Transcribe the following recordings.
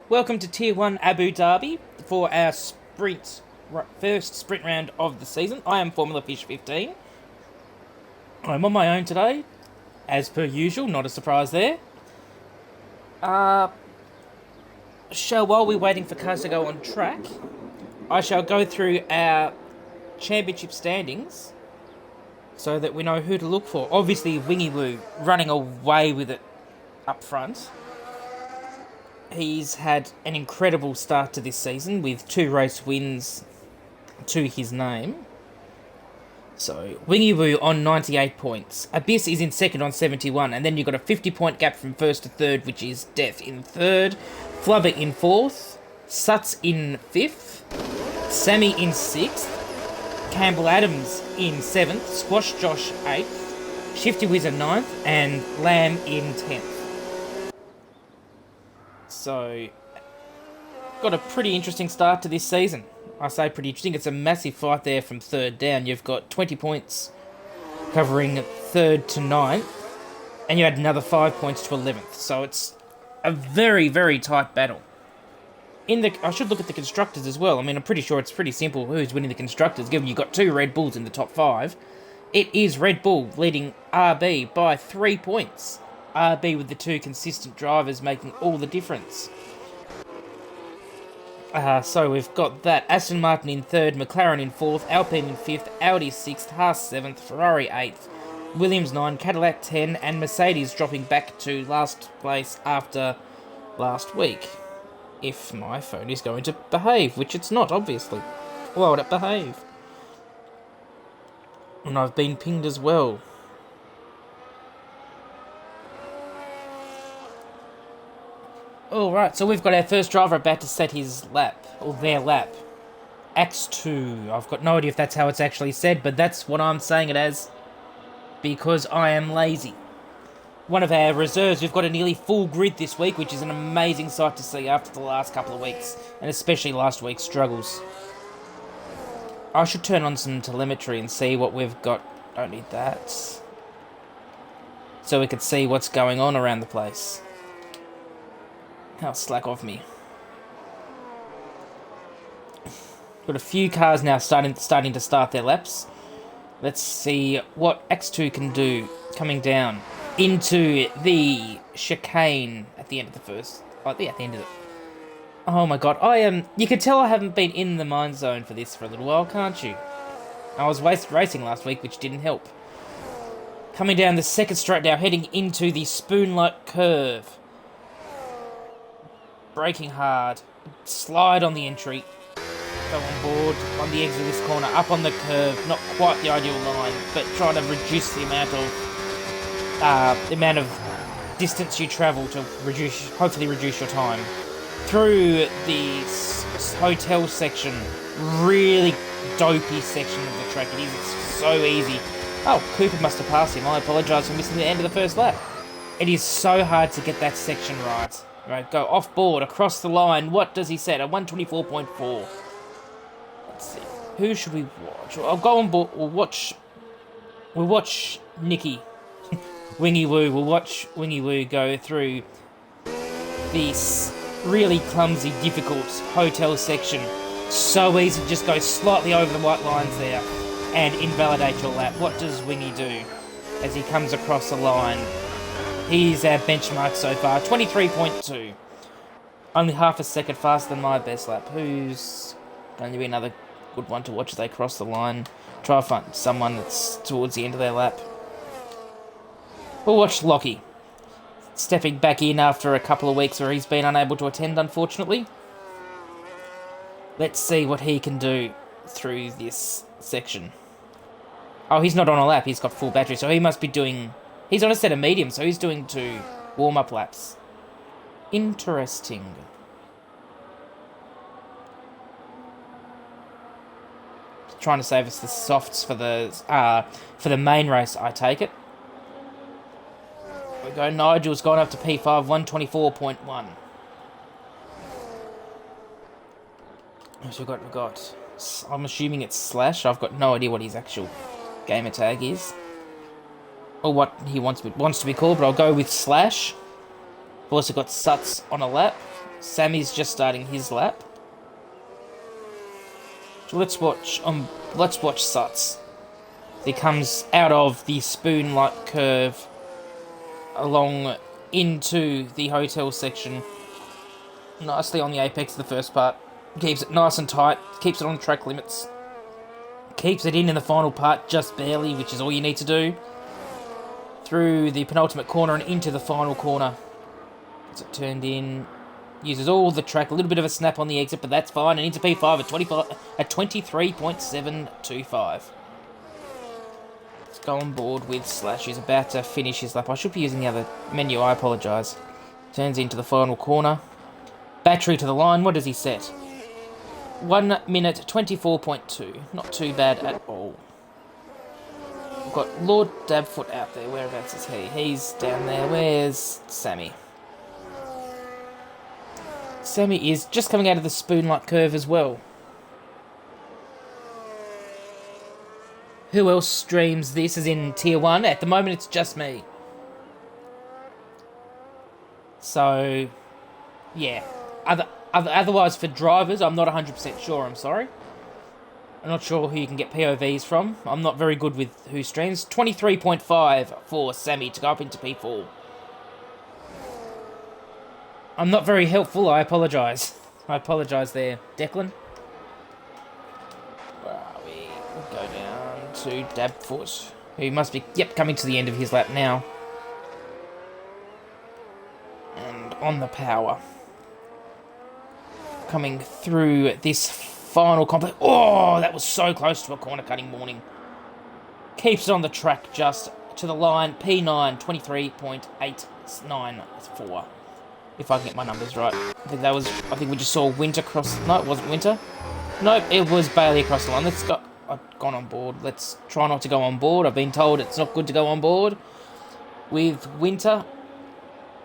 Welcome to Tier 1 Abu Dhabi for our first sprint round of the season. I am Formula Fish 15. I'm on my own today, as per usual, not a surprise there. While we're waiting for cars to go on track, I shall go through our championship standings so that we know who to look for. Obviously, Wingy Woo running away with it up front. He's had an incredible start to this season with 2 race wins to his name. So, Wingy Woo on 98 points. Abyss is in second on 71, and then you've got a 50-point gap from first to third, which is Death in third, Flubber in fourth, Suts in fifth, Sammy in sixth, Campbell Adams in seventh, Squash Josh eighth, Shifty Wizard ninth, and Lamb in 10th. So, got a pretty interesting start to this season. I say pretty interesting. It's a massive fight there from third down. You've got 20 points covering third to ninth, and you had another 5 points to 11th. So it's a very, very tight battle. I should look at the constructors as well. I mean, I'm pretty sure it's pretty simple who's winning the constructors, given you've got 2 Red Bulls in the top 5. It is Red Bull leading RB by 3 points. RB with the 2 consistent drivers making all the difference. So we've got that. Aston Martin in third, McLaren in fourth, Alpine in fifth, Audi sixth, Haas seventh, Ferrari eighth, Williams 9, Cadillac 10, and Mercedes dropping back to last place after last week. If my phone is going to behave, which it's not, obviously. Why would it behave? And I've been pinged as well. Alright, so we've got our first driver about to set his lap, or their lap. X2. I've got no idea if that's how it's actually said, but that's what I'm saying it as, because I am lazy. One of our reserves, we've got a nearly full grid this week, which is an amazing sight to see after the last couple of weeks, and especially last week's struggles. I should turn on some telemetry and see what we've got. Don't need that. So we could see what's going on around the place. How slack off me. Got a few cars now starting to start their laps. Let's see what X2 can do coming down into the chicane at the end of the first. Oh, yeah, at the end of it. Oh my god, you can tell I haven't been in the mine zone for this for a little while, can't you? I was racing last week, which didn't help. Coming down the second straight now, heading into the spoon-like curve. Braking hard, slide on the entry, go on board on the exit of this corner, up on the curve, not quite the ideal line, but try to reduce the amount of distance you travel to hopefully reduce your time. Through the hotel section, really dopey section of the track. It's so easy. Oh, Cooper must have passed him. I apologise for missing the end of the first lap. It is so hard to get that section right. Right, go off board, across the line. What does he set? A 124.4. Let's see. Who should we watch? I'll go on board. We'll watch Nicky. Wingy Woo. We'll watch Wingy Woo go through this really clumsy, difficult hotel section. So easy to just go slightly over the white lines there and invalidate your lap. What does Wingy do as he comes across the line? He's our benchmark so far, 23.2. Only half a second faster than my best lap. Who's going to be another good one to watch as they cross the line? Try to find someone that's towards the end of their lap. We'll watch Lockie. Stepping back in after a couple of weeks where he's been unable to attend, unfortunately. Let's see what he can do through this section. Oh, he's not on a lap. He's got full battery, so he must be doing... He's on a set of medium, so he's doing 2 warm-up laps. Interesting. Trying to save us the softs for the main race, I take it. We go. Nigel's gone up to P5, 124.1. So we've got. I'm assuming it's Slash. I've got no idea what his actual gamer tag is. Or what he wants to be called, but I'll go with Slash. We've also got Suts on a lap. Sammy's just starting his lap. So let's watch Suts. He comes out of the spoon-like curve along into the hotel section. Nicely on the apex of the first part. Keeps it nice and tight. Keeps it on track limits. Keeps it in the final part just barely, which is all you need to do. Through the penultimate corner and into the final corner. Gets it turned in. Uses all the track. A little bit of a snap on the exit, but that's fine. And into P5 at 23.725. Let's go on board with Slash, who's about to finish his lap. I should be using the other menu. I apologise. Turns into the final corner. Battery to the line. What does he set? 1 minute 24.2. Not too bad at all. We've got Lord Dabfoot out there. Whereabouts is he? He's down there. Where's Sammy? Sammy is just coming out of the spoon-like curve as well. Who else streams this as in Tier 1? At the moment, it's just me. So, yeah. Otherwise, for drivers, I'm not 100% sure, I'm sorry. I'm not sure who you can get POVs from. I'm not very good with who streams. 23.5 for Sammy to go up into P4. I'm not very helpful, I apologise. I apologise there. Declan? Where are we? We'll go down to Dabfoot, who must be, coming to the end of his lap now. And on the power. Coming through this final complex. Oh, that was so close to a corner cutting morning. Keeps it on the track just to the line. P9, 23.894. If I can get my numbers right. I think we just saw Winter cross. No, it wasn't Winter. Nope, it was Bailey across the line. I've gone on board. Let's try not to go on board. I've been told it's not good to go on board. With Winter,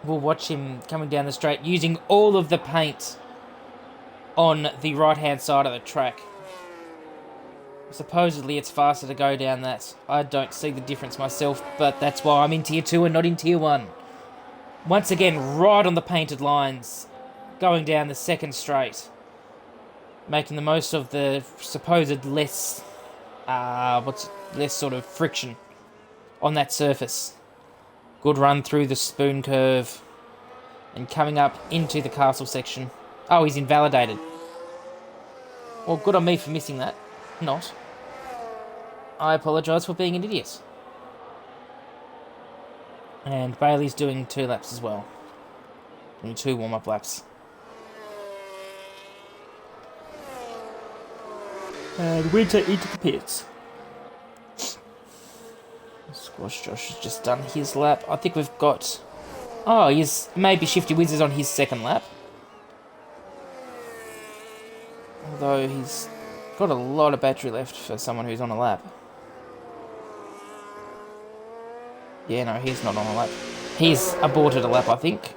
we'll watch him coming down the straight using all of the paint on the right-hand side of the track. Supposedly it's faster to go down that. I don't see the difference myself, but that's why I'm in Tier 2 and not in Tier 1. Once again, right on the painted lines, going down the second straight. Making the most of the supposed less sort of friction on that surface. Good run through the spoon curve. And coming up into the castle section. Oh, he's invalidated. Well, good on me for missing that. Not. I apologise for being an idiot. And Bailey's doing 2 laps as well. Doing 2 warm-up laps. And Winter into the pits. Squash Josh has just done his lap. I think we've got... Oh, he's maybe Shifty Wiz is on his second lap. Although he's got a lot of battery left for someone who's on a lap. Yeah, no, he's not on a lap. He's aborted a lap, I think.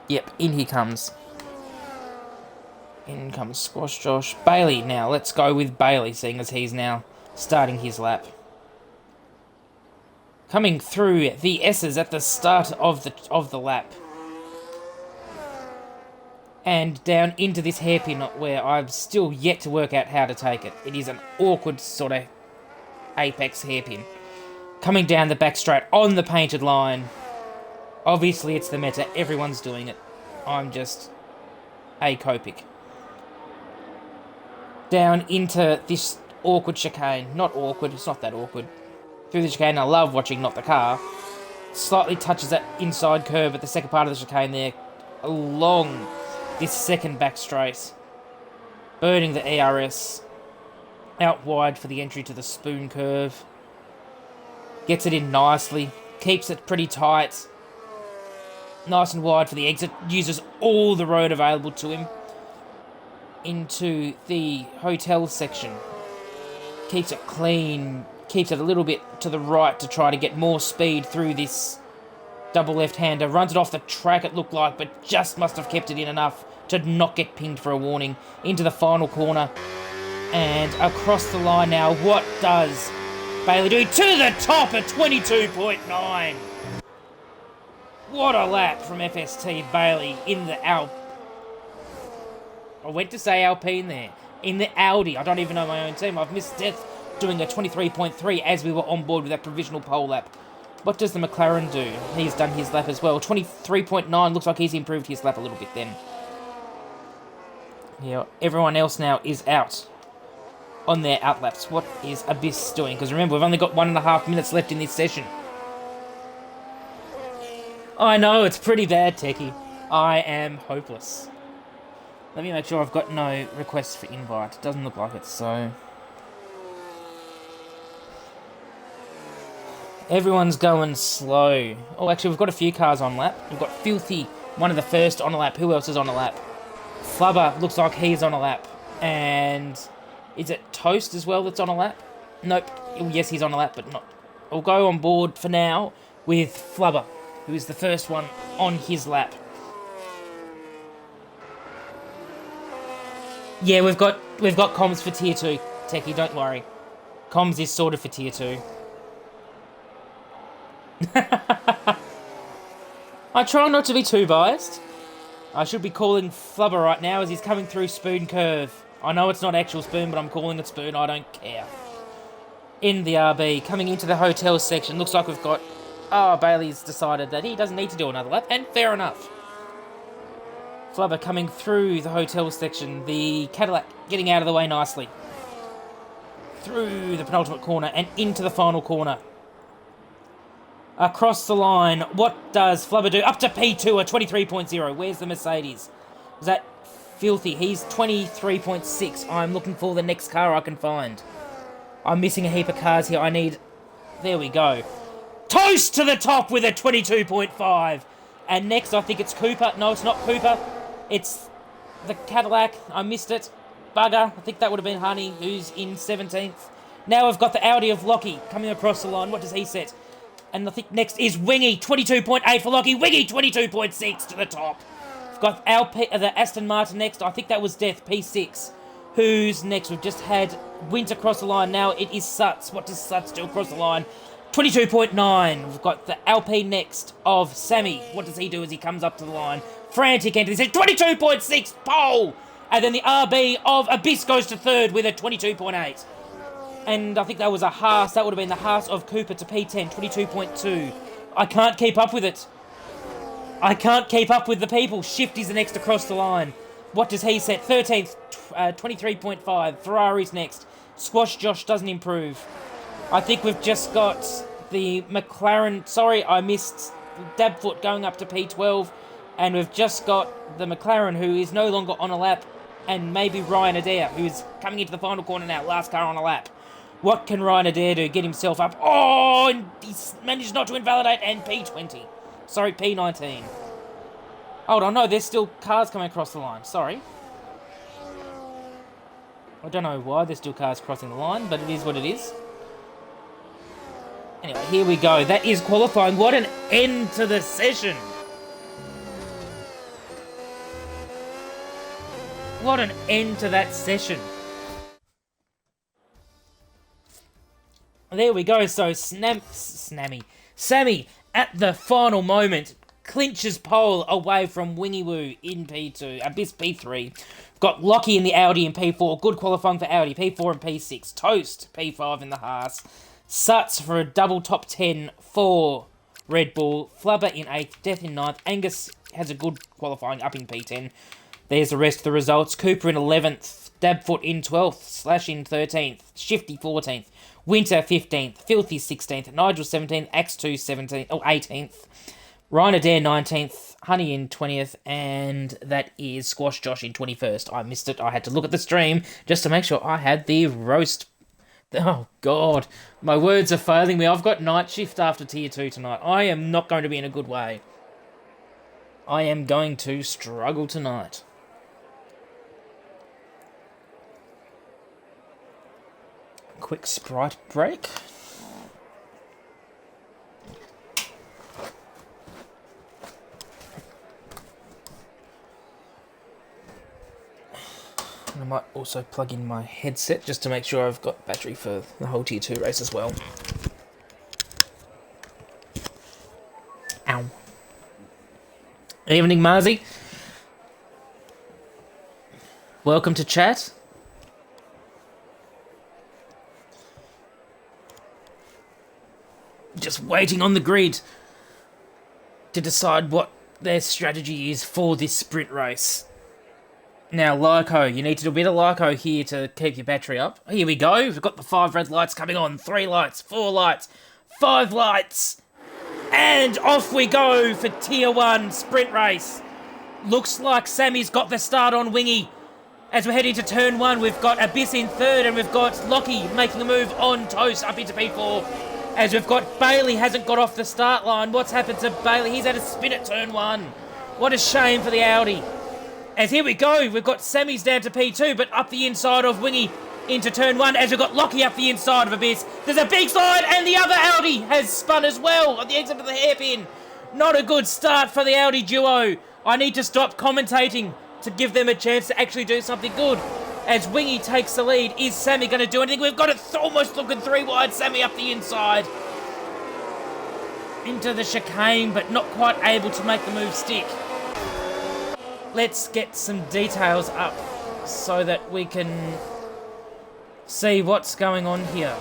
Yep, in he comes. In comes Squash Josh. Bailey now. Let's go with Bailey, seeing as he's now starting his lap. Coming through the S's at the start of the lap. And down into this hairpin where I've still yet to work out how to take it. It is an awkward sort of apex hairpin. Coming down the back straight on the painted line. Obviously it's the meta. Everyone's doing it. I'm just acopic. Down into this awkward chicane. Not awkward. It's not that awkward. Through the chicane. I love watching Not the Car. Slightly touches that inside curve at the second part of the chicane there. Along this second back straight. Burning the ERS. Out wide for the entry to the spoon curve. Gets it in nicely. Keeps it pretty tight. Nice and wide for the exit. Uses all the road available to him. Into the hotel section. Keeps it clean. Keeps it a little bit to the right to try to get more speed through this double left-hander. Runs it off the track, it looked like, but just must have kept it in enough to not get pinged for a warning. Into the final corner. And across the line now. What does Bailey do? To the top at 22.9. What a lap from FST Bailey in the I went to say Alpine there. In the Audi. I don't even know my own team. I've missed death doing a 23.3 as we were on board with that provisional pole lap. What does the McLaren do? He's done his lap as well. 23.9. Looks like he's improved his lap a little bit then. Yeah, everyone else now is out on their outlaps. What is Abyss doing? Because remember, we've only got 1.5 minutes left in this session. I know, it's pretty bad, Techie. I am hopeless. Let me make sure I've got no requests for invite. It doesn't look like it, so... Everyone's going slow. Oh, actually, we've got a few cars on lap. We've got Filthy, one of the first on a lap. Who else is on a lap? Flubber looks like he's on a lap. And is it Toast as well that's on a lap? Nope. Oh, yes, he's on a lap, but not. I'll go on board for now with Flubber, who is the first one on his lap. Yeah, we've got comms for tier 2, Techie, don't worry. Comms is sorted for tier 2. I try not to be too biased. I should be calling Flubber right now as he's coming through Spoon Curve. I know it's not actual Spoon, but I'm calling it Spoon. I don't care. In the RB, coming into the hotel section, looks like we've got... Oh, Bailey's decided that he doesn't need to do another lap, and fair enough. Flubber coming through the hotel section, the Cadillac getting out of the way nicely. Through the penultimate corner and into the final corner. Across the line, what does Flubber do? Up to P2, a 23.0. Where's the Mercedes? Is that Filthy? He's 23.6. I'm looking for the next car I can find. I'm missing a heap of cars here. I need... There we go. Toast to the top with a 22.5. And next, I think it's Cooper. No, it's not Cooper. It's the Cadillac. I missed it. Bugger. I think that would have been Honey, who's in 17th. Now we've got the Audi of Lockie coming across the line. What does he set? And I think next is Wingy, 22.8 for Lockie. Wingy, 22.6 to the top. We've got the Aston Martin next. I think that was Death, P6. Who's next? We've just had Wint across the line. Now it is Suts. What does Suts do across the line? 22.9. We've got the Alpine next of Sammy. What does he do as he comes up to the line? Frantic entry. He says 22.6 pole. And then the RB of Abyss goes to third with a 22.8. And I think that was a Haas. That would have been the Haas of Cooper to P10, 22.2. I can't keep up with it. I can't keep up with the people. Shifty's the next across the line. What does he set? 13th, 23.5. Ferrari's next. Squash Josh doesn't improve. I think we've just got the McLaren... Sorry, I missed Dabfoot going up to P12. And we've just got the McLaren, who is no longer on a lap. And maybe Ryan Adair, who is coming into the final corner now. Last car on a lap. What can Ryan Adair do? Get himself up. Oh, and he's managed not to invalidate. And P20. Sorry, P19. Hold on, no, there's still cars coming across the line. Sorry. I don't know why there's still cars crossing the line, but it is what it is. Anyway, here we go. That is qualifying. What an end to the session. What an end to that session. There we go. So Sammy at the final moment clinches pole away from Wingy Woo in P2. Abyss P3. Got Lockie in the Audi in P4. Good qualifying for Audi. P4 and P6. Toast P5 in the Haas. Suts for a double top 10 for Red Bull. Flubber in 8th. Death in 9th. Angus has a good qualifying up in P10. There's the rest of the results. Cooper in 11th. Dabfoot in 12th. Slash in 13th. Shifty 14th. Winter 15th. Filthy 16th. Nigel 17th. Axe2 17th. Oh, 18th. Ryan Adair 19th. Honey in 20th. And that is Squash Josh in 21st. I missed it. I had to look at the stream just to make sure I had the roast. Oh, God. My words are failing me. I've got night shift after Tier 2 tonight. I am not going to be in a good way. I am going to struggle tonight. Quick Sprite break. And I might also plug in my headset just to make sure I've got battery for the whole Tier 2 race as well. Ow. Evening, Marzi. Welcome to chat. Just waiting on the grid to decide what their strategy is for this sprint race. Now, Lyco, you need to do a bit of Lyco here to keep your battery up. Here we go. We've got the 5 red lights coming on. 3 lights, 4 lights, 5 lights. And off we go for Tier 1 sprint race. Looks like Sammy's got the start on Wingy. As we're heading to turn 1, we've got Abyss in 3rd, and we've got Lockie making a move on Toast up into P4. As we've got Bailey hasn't got off the start line. What's happened to Bailey? He's had a spin at turn 1. What a shame for the Audi. As here we go, we've got Sammy's down to P2, but up the inside of Wingy into turn 1, as we've got Lockie up the inside of Abyss. There's a big slide, and the other Audi has spun as well on the exit of the hairpin. Not a good start for the Audi duo. I need to stop commentating to give them a chance to actually do something good. As Wingy takes the lead, is Sammy going to do anything? We've got it almost looking 3 wide. Sammy up the inside. Into the chicane, but not quite able to make the move stick. Let's get some details up so that we can see what's going on here.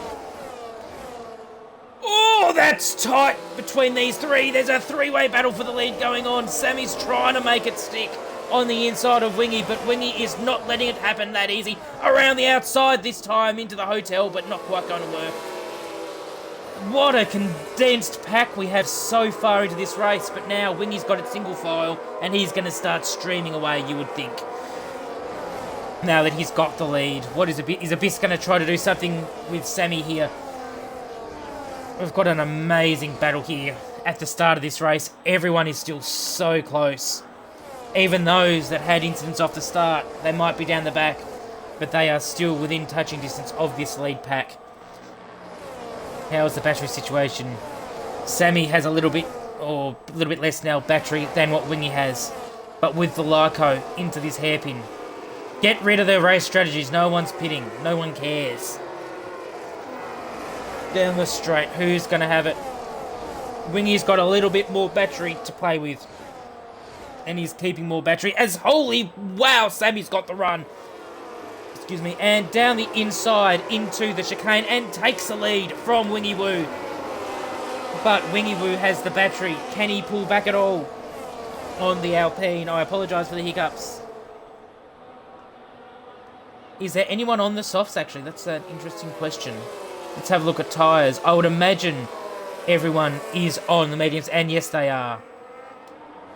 Oh, that's tight between these 3. There's a 3-way battle for the lead going on. Sammy's trying to make it stick on the inside of Wingy, but Wingy is not letting it happen that easy. Around the outside this time into the hotel, but not quite going to work. What a condensed pack we have so far into this race, but now Wingy's got it single file, and he's going to start streaming away, you would think. Now that he's got the lead, what is Abyss going to try to do something with Sammy here? We've got an amazing battle here at the start of this race. Everyone is still so close. Even those that had incidents off the start, they might be down the back, but they are still within touching distance of this lead pack. How's the battery situation? Sammy has a little bit less now battery than what Wingy has, but with the Lyco into this hairpin. Get rid of the race strategies. No one's pitting. No one cares. Down the straight. Who's going to have it? Wingy's got a little bit more battery to play with. And he's keeping more battery. As holy wow, Sammy's got the run. Excuse me. And down the inside into the chicane and takes the lead from Wingy Woo. But Wingy Woo has the battery. Can he pull back at all on the Alpine? I apologise for the hiccups. Is there anyone on the softs, actually? That's an interesting question. Let's have a look at tyres. I would imagine everyone is on the mediums, and yes, they are.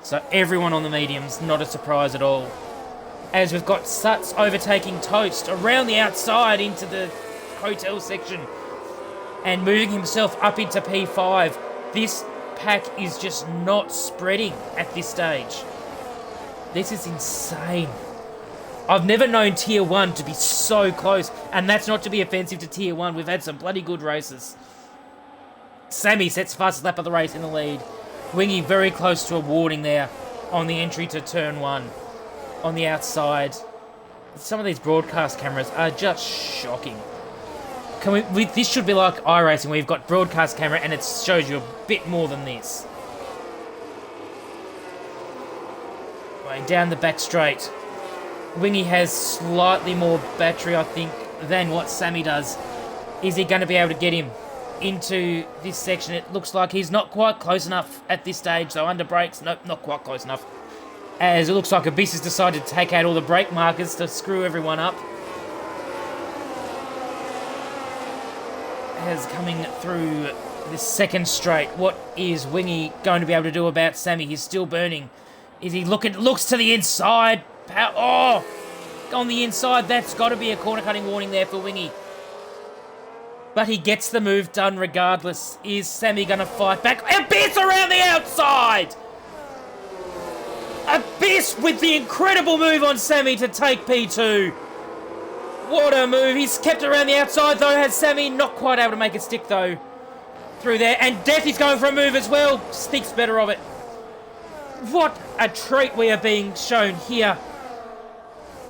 So everyone on the mediums, not a surprise at all. As we've got Suts overtaking Toast around the outside into the hotel section and moving himself up into P5. This pack is just not spreading at this stage. This is insane. I've never known Tier 1 to be so close, and that's not to be offensive to Tier 1. We've had some bloody good races. Sammy sets fastest lap of the race in the lead. Wingy very close to a warning there on the entry to turn 1. On the outside. Some of these broadcast cameras are just shocking. This should be like iRacing, where you've got broadcast camera and it shows you a bit more than this. Going down the back straight. Wingy has slightly more battery, I think, than what Sammy does. Is he going to be able to get him into this section? It looks like he's not quite close enough at this stage, so under brakes, nope, not quite close enough. As it looks like Abyss has decided to take out all the brake markers to screw everyone up. As coming through the second straight, what is Wingy going to be able to do about Sammy? He's still burning. Is he looks to the inside? Oh, on the inside, that's got to be a corner cutting warning there for Wingy. But he gets the move done regardless. Is Sammy going to fight back? Abyss around the outside! Abyss with the incredible move on Sammy to take P2. What a move. He's kept around the outside though, has Sammy. Not quite able to make it stick though. Through there. And Death is going for a move as well. Speaks better of it. What a treat we are being shown here.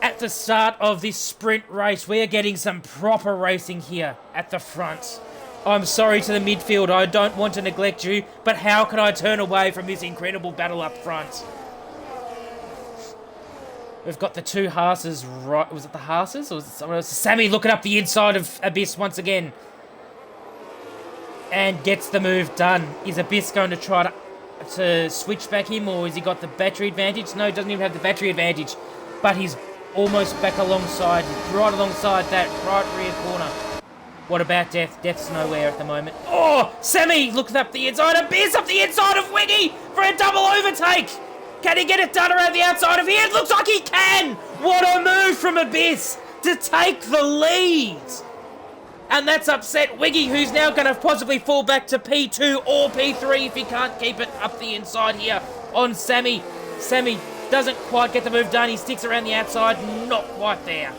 At the start of this sprint race, we are getting some proper racing here at the front. I'm sorry to the midfield, I don't want to neglect you, but how can I turn away from this incredible battle up front? We've got the two Haas's right. Was it the Haas's or was it someone else? Sammy looking up the inside of Abyss once again. And gets the move done. Is Abyss going to try to switch back him, or has he got the battery advantage? No, he doesn't even have the battery advantage. But he's almost back alongside. He's right alongside that right rear corner. What about Death? Death's nowhere at the moment. Oh, Sammy looks up the inside. Abyss up the inside of Wiggy for a double overtake. Can he get it done around the outside of here? It looks like he can. What a move from Abyss to take the lead. And that's upset Wiggy, who's now going to possibly fall back to P2 or P3 if he can't keep it up the inside here on Sammy. Sammy doesn't quite get the move done. He sticks around the outside. Not quite there.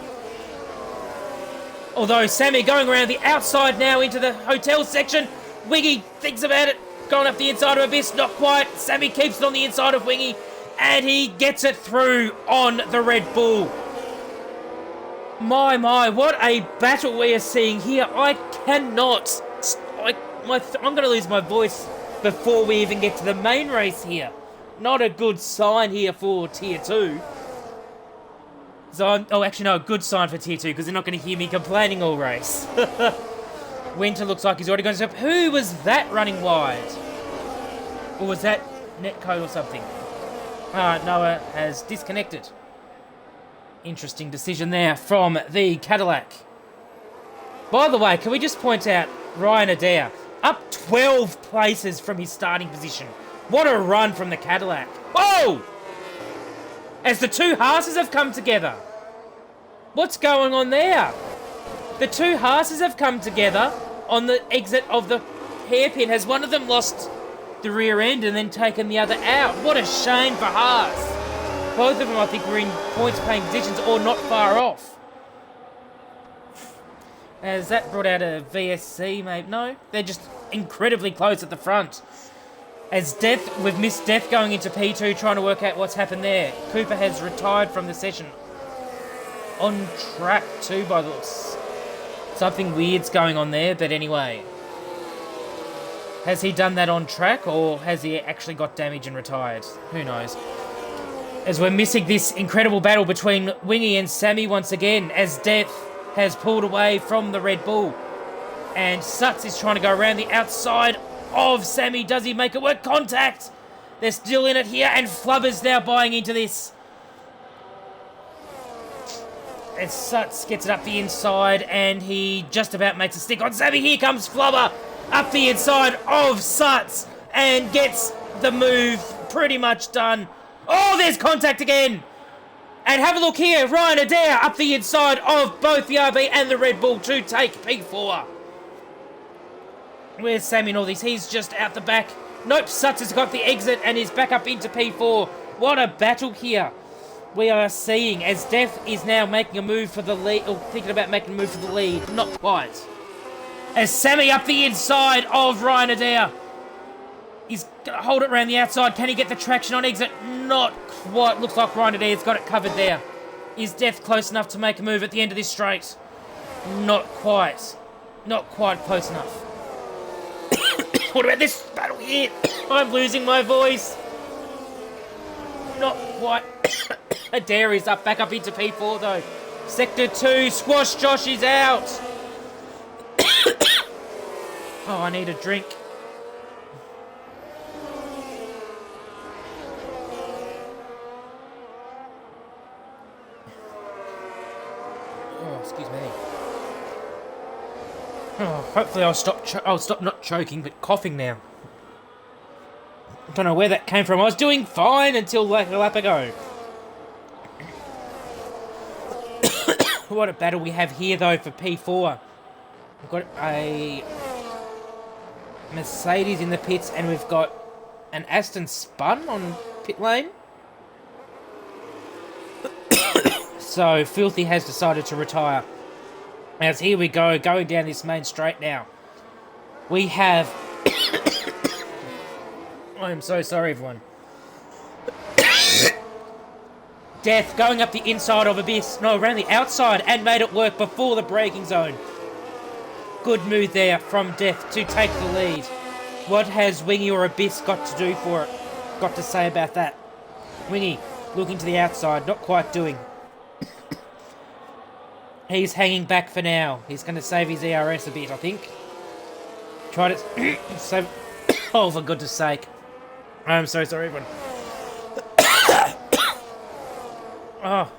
Although Sammy going around the outside now into the hotel section. Wiggy thinks about it. Going up the inside of Abyss. Not quite. Sammy keeps it on the inside of Wiggy. And he gets it through on the Red Bull. My, what a battle we are seeing here. I cannot... I'm going to lose my voice before we even get to the main race here. Not a good sign here for Tier 2. So actually, no, a good sign for Tier 2, because they're not going to hear me complaining all race. Winter looks like he's already going to stop. Who was that running wide? Or was that netcode or something? Noah has disconnected. Interesting decision there from the Cadillac. By the way, can we just point out Ryan Adair up 12 places from his starting position. What a run from the Cadillac. Whoa! As the two Haases have come together. What's going on there? The two Haases have come together on the exit of the hairpin. Has one of them lost the rear end and then taken the other out? What a shame for Haas. Both of them, I think, were in points-paying positions or not far off. Has that brought out a VSC, maybe? No, they're just incredibly close at the front. As Death, we've missed Death going into P2, trying to work out what's happened there. Cooper has retired from the session. On track too, by the looks. Something weird's going on there, but anyway. Has he done that on track, or has he actually got damage and retired? Who knows? As we're missing this incredible battle between Wingy and Sammy once again, as Death has pulled away from the Red Bull. And Suts is trying to go around the outside of Sammy. Does he make it work? Contact! They're still in it here, and Flubber's now buying into this. As Suts gets it up the inside, and he just about makes a stick on Sammy. Here comes Flubber up the inside of Suts, and gets the move pretty much done. Oh, there's contact again! And have a look here, Ryan Adair up the inside of both the RB and the Red Bull to take P4. Where's Sammy in all this? He's just out the back. Nope, Suts has got the exit and is back up into P4. What a battle here we are seeing as Death is now making a move for the lead, or thinking about making a move for the lead. Not quite. As Sammy up the inside of Ryan Adair. He's going to hold it around the outside. Can he get the traction on exit? Not quite. Looks like Ryan Adair's got it covered there. Is Death close enough to make a move at the end of this straight? Not quite. Not quite close enough. What about this battle here? I'm losing my voice. Not quite. Adair is up, back up into P4 though. Sector 2, Squash Josh is out. Oh, I need a drink. Oh, excuse me. Oh, hopefully I'll stop not choking, but coughing now. I don't know where that came from. I was doing fine until like a lap ago. What a battle we have here, though, for P4. We've got a Mercedes in the pits, and we've got an Aston Spun on pit lane. So, Filthy has decided to retire. As here we go, going down this main straight now. We have... I'm so sorry, everyone. Death going up the inside of Abyss. No, around the outside, and made it work before the braking zone. Good move there from Death to take the lead. What has Wingy or Abyss got to do for it? Got to say about that? Wingy looking to the outside, not quite doing. He's hanging back for now. He's going to save his ERS a bit, I think. Try to save... Oh, for goodness sake. I'm so sorry, everyone. Oh.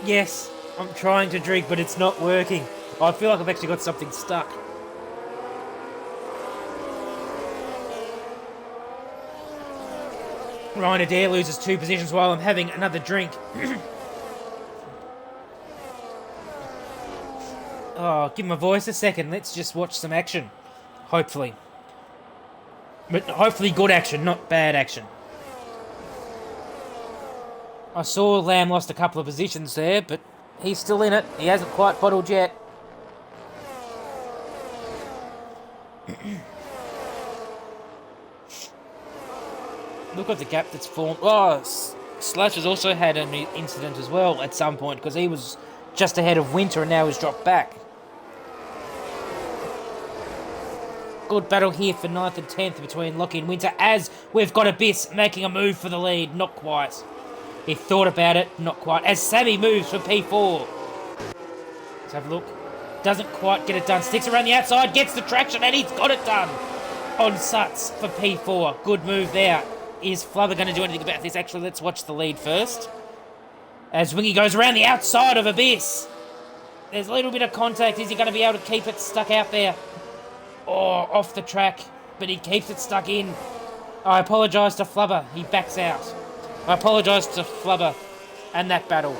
Yes, I'm trying to drink, but it's not working. I feel like I've actually got something stuck. Ryan Adair loses 2 positions while I'm having another drink. Oh, give my voice a second. Let's just watch some action. Hopefully. But hopefully good action, not bad action. I saw Lamb lost a couple of positions there, but he's still in it. He hasn't quite bottled yet. Look at the gap that's formed. Oh, Slash has also had an incident as well at some point, because he was just ahead of Winter and now he's dropped back. Good battle here for 9th and 10th between Lockie and Winter, as we've got Abyss making a move for the lead. Not quite. He thought about it, not quite. As Sammy moves for P4. Let's have a look. Doesn't quite get it done. Sticks around the outside, gets the traction, and he's got it done. On Suts for P4. Good move there. Is Flubber going to do anything about this? Actually, let's watch the lead first. As Wingy goes around the outside of Abyss. There's a little bit of contact. Is he going to be able to keep it stuck out there? Or off the track, but he keeps it stuck in. I apologise to Flubber. He backs out. I apologise to Flubber and that battle.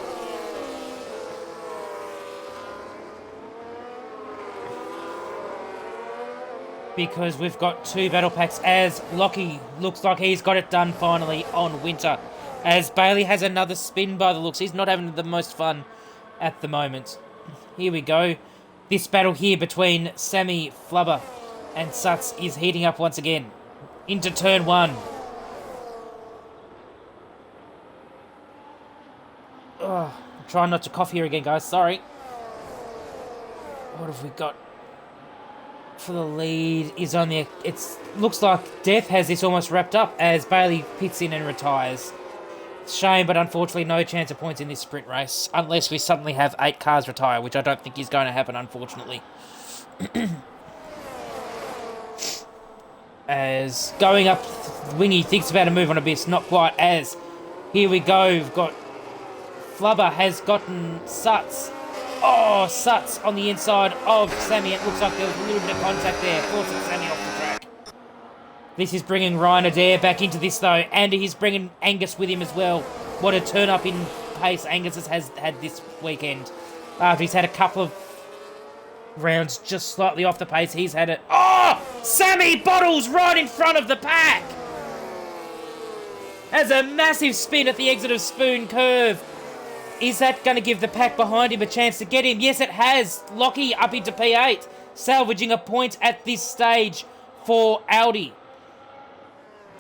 Because we've got 2 battle packs as Lockie looks like he's got it done finally on Winter. As Bailey has another spin by the looks. He's not having the most fun at the moment. Here we go. This battle here between Sammy, Flubber and Suts is heating up once again. Into turn 1. Oh, I'm trying not to cough here again, guys. Sorry. What have we got? For the lead is only it looks like Death has this almost wrapped up as Bailey pits in and retires. Shame, but unfortunately no chance of points in this sprint race unless we suddenly have 8 cars retire, which I don't think is going to happen, unfortunately. As going up, Wingy thinks about a move on Abyss, not quite. As here we go, we've got Flubber has gotten Suts. Oh, Suts on the inside of Sammy. It looks like there was a little bit of contact there, forcing Sammy off the track. This is bringing Ryan Adair back into this, though, and he's bringing Angus with him as well. What a turn-up in pace Angus has had this weekend. After he's had a couple of rounds just slightly off the pace, he's had it. Oh! Sammy bottles right in front of the pack! Has a massive spin at the exit of Spoon Curve. Is that going to give the pack behind him a chance to get him? Yes, it has. Lockie up into P8, salvaging a point at this stage for Audi.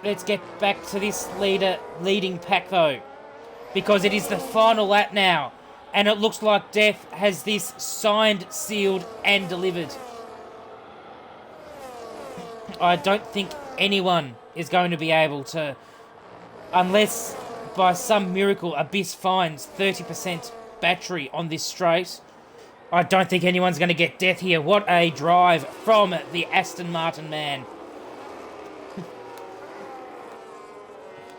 Let's get back to this leading pack, though, because it is the final lap now, and it looks like Death has this signed, sealed, and delivered. I don't think anyone is going to be able to, unless by some miracle Abyss finds 30% battery on this straight. I don't think anyone's going to get Death here. What a drive from the Aston Martin man.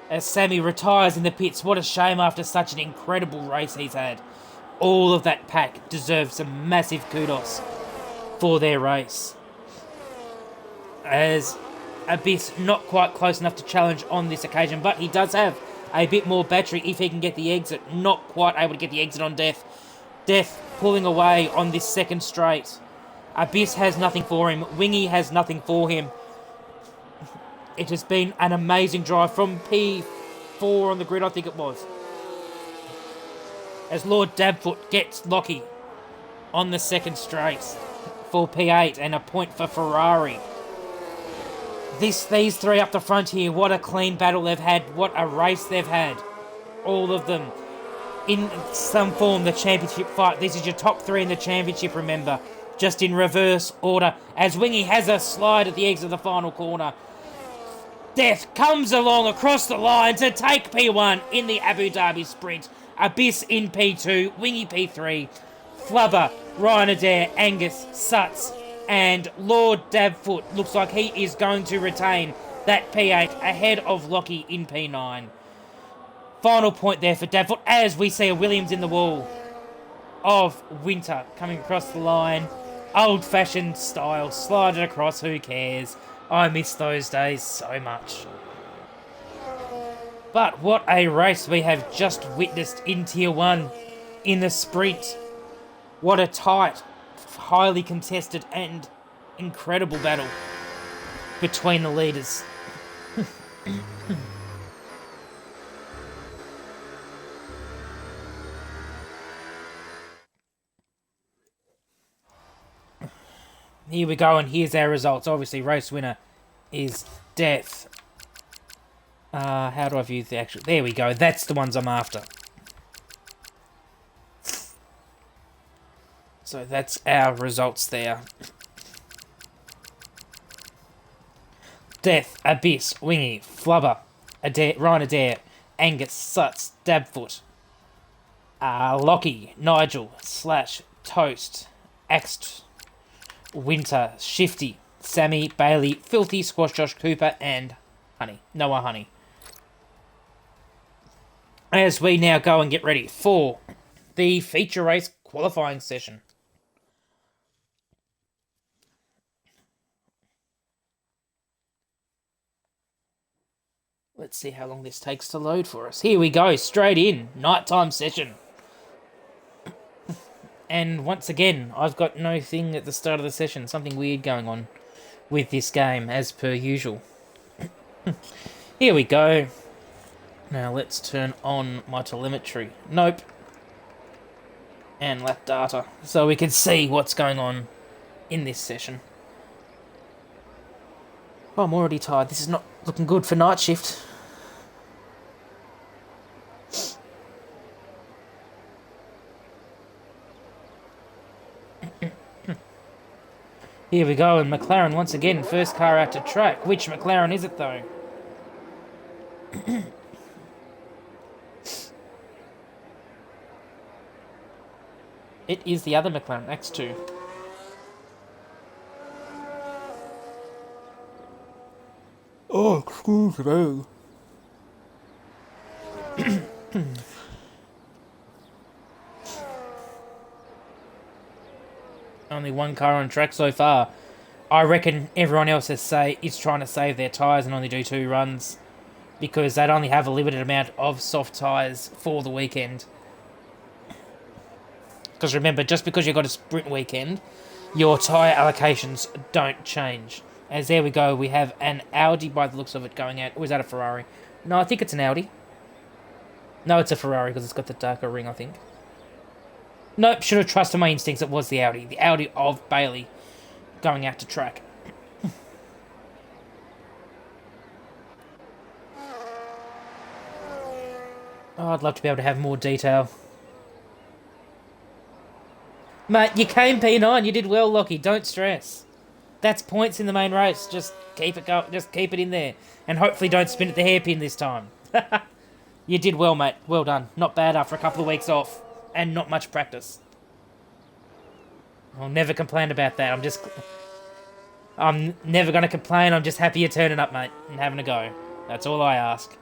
As Sammy retires in the pits, what a shame after such an incredible race he's had. All of that pack deserves some massive kudos for their race. As Abyss not quite close enough to challenge on this occasion, but he does have a bit more battery if he can get the exit. Not quite able to get the exit on Death. Death pulling away on this second straight. Abyss has nothing for him. Wingy has nothing for him. It has been an amazing drive from P4 on the grid, I think it was. As Lord Dabfoot gets Lockie on the second straight for P8 and a point for Ferrari. These 3 up the front here, what a clean battle they've had. What a race they've had. All of them in some form, the championship fight. This is your top 3 in the championship, remember. Just in reverse order. As Wingy has a slide at the exit of the final corner. Death comes along across the line to take P1 in the Abu Dhabi Sprint. Abyss in P2, Wingy P3, Flubber, Ryan Adair, Angus, Sutz, and Lord Dabfoot looks like he is going to retain that P8 ahead of Lockie in P9. Final point there for Dabfoot as we see a Williams in the wall of Winter coming across the line. Old-fashioned style, slide it across, who cares? I miss those days so much. But what a race we have just witnessed in Tier 1 in the sprint. What a tight, highly contested and incredible battle between the leaders. Here we go, and here's our results. Obviously, race winner is Death. How do I view the actual... There we go. That's the ones I'm after. So that's our results there. Death, Abyss, Wingy, Flubber, Adair, Ryan Adair, Angus, Sutz, Dabfoot, Lockie, Nigel, Slash, Toast, Axed, Winter, Shifty, Sammy, Bailey, Filthy, Squash Josh Cooper, and Noah Honey. As we now go and get ready for the feature race qualifying session. Let's see how long this takes to load for us. Here we go, straight in, nighttime session. And once again, I've got no thing at the start of the session. Something weird going on with this game, as per usual. Here we go. Now let's turn on my telemetry. Nope. And lap data, so we can see what's going on in this session. Oh, I'm already tired. This is not looking good for night shift. Here we go, and McLaren once again, first car out to track. Which McLaren is it, though? It is the other McLaren, X2. Oh, excuse me. Only one car on track so far. I reckon everyone else is trying to save their tyres and only do 2 runs because they'd only have a limited amount of soft tyres for the weekend. Because remember, just because you've got a sprint weekend, your tyre allocations don't change. As there we go, we have an Audi by the looks of it going out. Or is that a Ferrari? No, I think it's an Audi. No, it's a Ferrari because it's got the darker ring, I think. Nope, should have trusted my instincts. It was the Audi. The Audi of Bailey going out to track. Oh, I'd love to be able to have more detail. Mate, you came P9. You did well, Lockie. Don't stress. That's points in the main race. Just keep it going. Just keep it in there. And hopefully don't spin at the hairpin this time. You did well, mate. Well done. Not bad after a couple of weeks off. And not much practice. I'll never complain about that. I'm never going to complain. I'm just happy you're turning up, mate. And having a go. That's all I ask.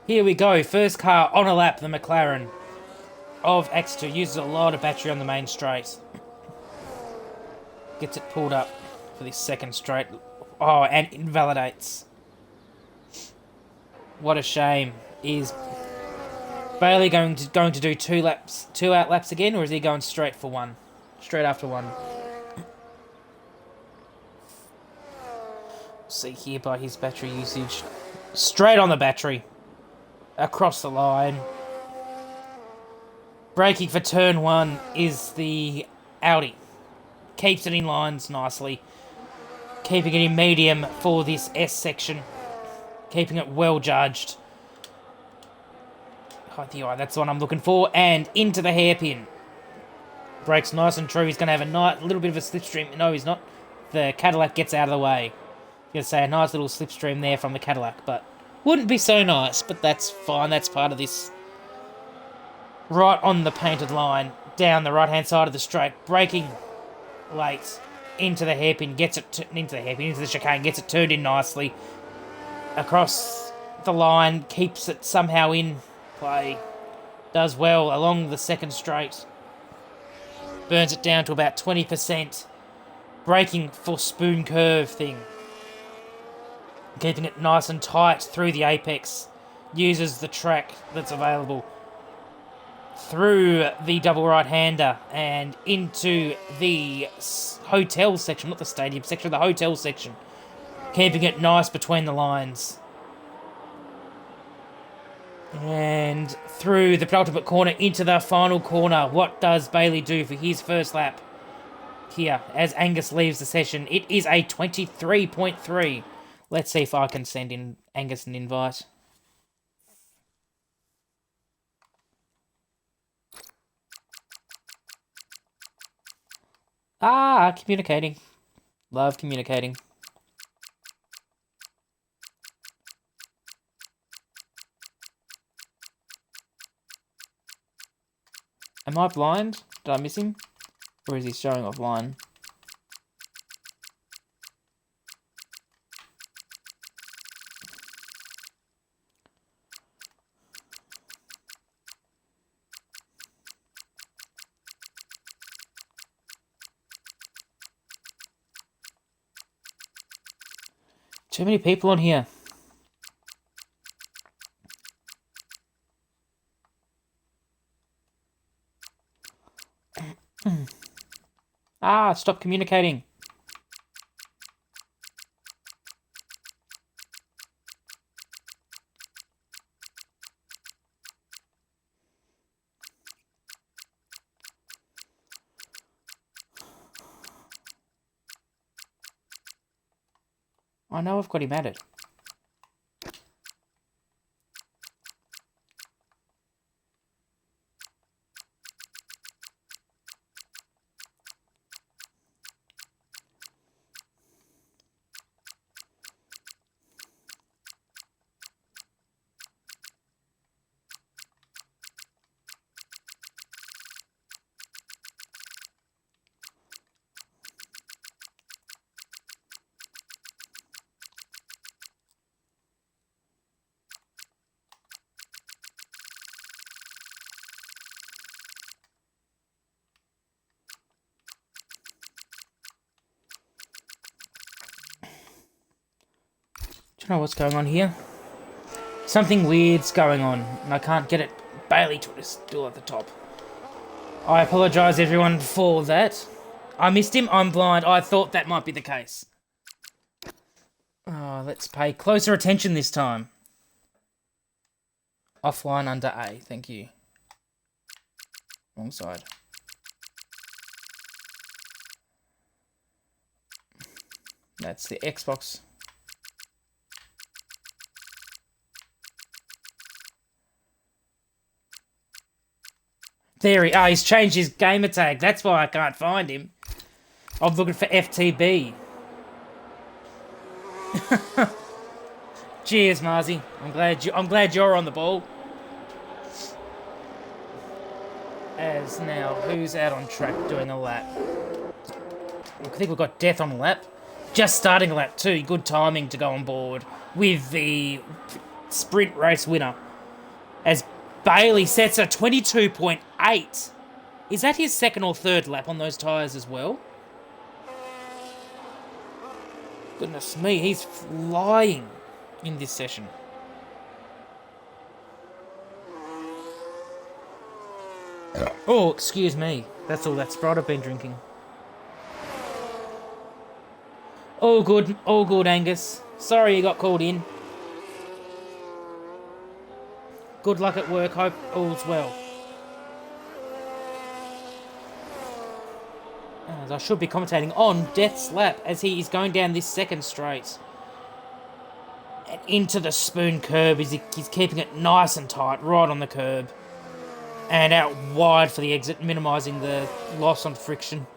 Here we go. First car on a lap, the McLaren of X2. Uses a lot of battery on the main straight. Gets it pulled up for this second straight. Oh, and invalidates. What a shame. Is Bailey going to do 2 out laps again, or is he going straight for 1? Straight after 1. See here by his battery usage. Straight on the battery. Across the line. Braking for turn 1 is the Audi. Keeps it in lines nicely. Keeping it in medium for this S section. Keeping it well judged. That's the one I'm looking for. And into the hairpin. Brakes nice and true. He's going to have a little bit of a slipstream. No, he's not. The Cadillac gets out of the way. I'm going to say a nice little slipstream there from the Cadillac, but wouldn't be so nice, but that's fine. That's part of this. Right on the painted line, down the right-hand side of the straight, braking late into the hairpin, into the chicane, gets it turned in nicely. Across the line, keeps it somehow in play. Does well along the second straight. Burns it down to about 20%. Braking for spoon curve thing. Keeping it nice and tight through the apex. Uses the track that's available. Through the double right-hander and into the hotel section, not the stadium section, the hotel section. Keeping it nice between the lines. And through the penultimate corner into the final corner. What does Bailey do for his first lap here as Angus leaves the session? It is a 23.3. Let's see if I can send in Angus an invite. Communicating. Love communicating. Am I blind? Did I miss him? Or is he showing offline? Too many people on here. Stop communicating. I know I've got him added. Do you know what's going on here? Something weird's going on, and I can't get it. Bailey is still at the top. I apologise, everyone, for that. I missed him. I'm blind. I thought that might be the case. Oh, let's pay closer attention this time. Offline under A. Thank you. Wrong side. That's the Xbox. There he's changed his gamer tag. That's why I can't find him. I'm looking for FTB. Cheers, Marzi. I'm glad you're on the ball. As now, who's out on track doing a lap? I think we've got Death on a lap. Just starting a lap too. Good timing to go on board with the sprint race winner. As Bailey sets a 22.8. Is that his second or third lap on those tyres as well? Goodness me, he's flying in this session. Oh, excuse me. That's all that Sprite I've been drinking. All good, Angus. Sorry you got called in. Good luck at work. Hope all's well. As I should be commentating on Death's lap as he is going down this second straight. And into the spoon curb. He's keeping it nice and tight, right on the curb. And out wide for the exit, minimising the loss on friction.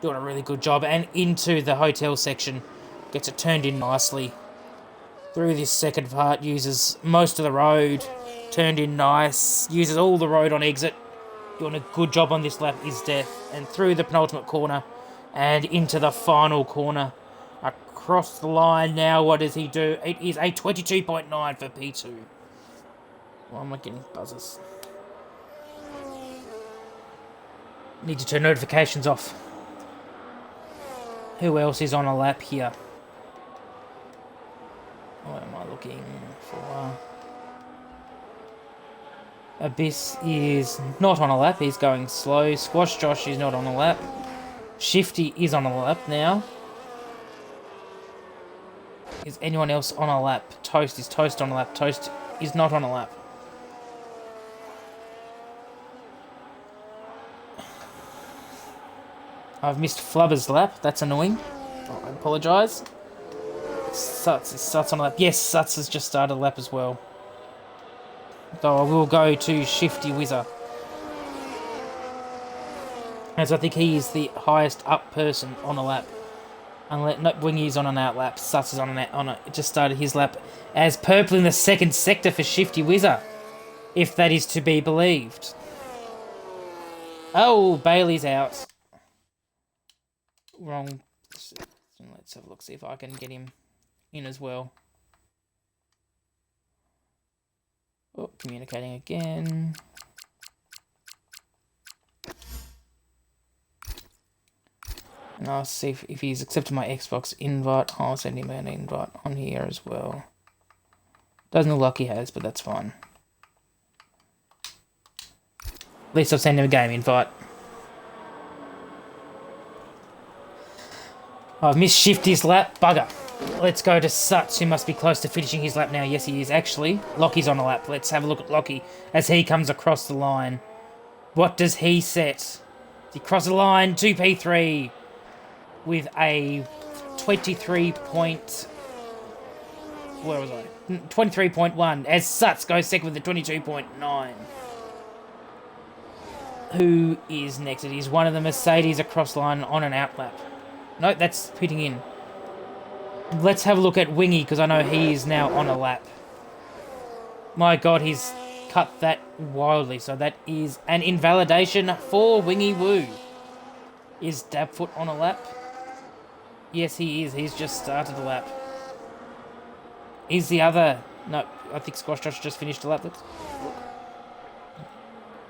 Doing a really good job. And into the hotel section. Gets it turned in nicely. Through this second part, uses most of the road. Turned in nice. Uses all the road on exit. Doing a good job on this lap is Death. And through the penultimate corner. And into the final corner. Across the line now, what does he do? It is a 22.9 for P2. Why am I getting buzzers? Need to turn notifications off. Who else is on a lap here? What am I looking for? Abyss is not on a lap. He's going slow. Squash Josh is not on a lap. Shifty is on a lap now. Is anyone else on a lap? Toast is Toast on a lap. Toast is not on a lap. I've missed Flubber's lap. That's annoying. I apologise. Suts on a lap. Yes, Suts has just started a lap as well. So I will go to Shifty Whizzer, as I think he is the highest up person on a lap. Unless no, Wingy's on an out lap. Suts is on a just started his lap as purple in the second sector for Shifty Whizzer, if that is to be believed. Oh, Bailey's out. Wrong. Let's have a look, see if I can get him in as well. Oh, communicating again. And I'll see if he's accepted my Xbox invite. I'll send him an invite on here as well. Doesn't look like he has, but that's fine. At least I'll send him a game invite. I've missed Shifty's lap. Bugger. Let's go to Suts, who must be close to finishing his lap now. Yes, he is, actually. Lockie's on a lap. Let's have a look at Lockie as he comes across the line. What does he set? He crosses the line, 2P3, with a 23.1, as Suts goes second with a 22.9. Who is next? It is one of the Mercedes across the line on an out lap. No, that's pitting in. Let's have a look at Wingy, because I know he is now on a lap. My God, he's cut that wildly. So that is an invalidation for Wingy Woo. Is Dabfoot on a lap? Yes, he is. He's just started a lap. Is the other... No, I think Squash Josh just finished a lap. Let's look.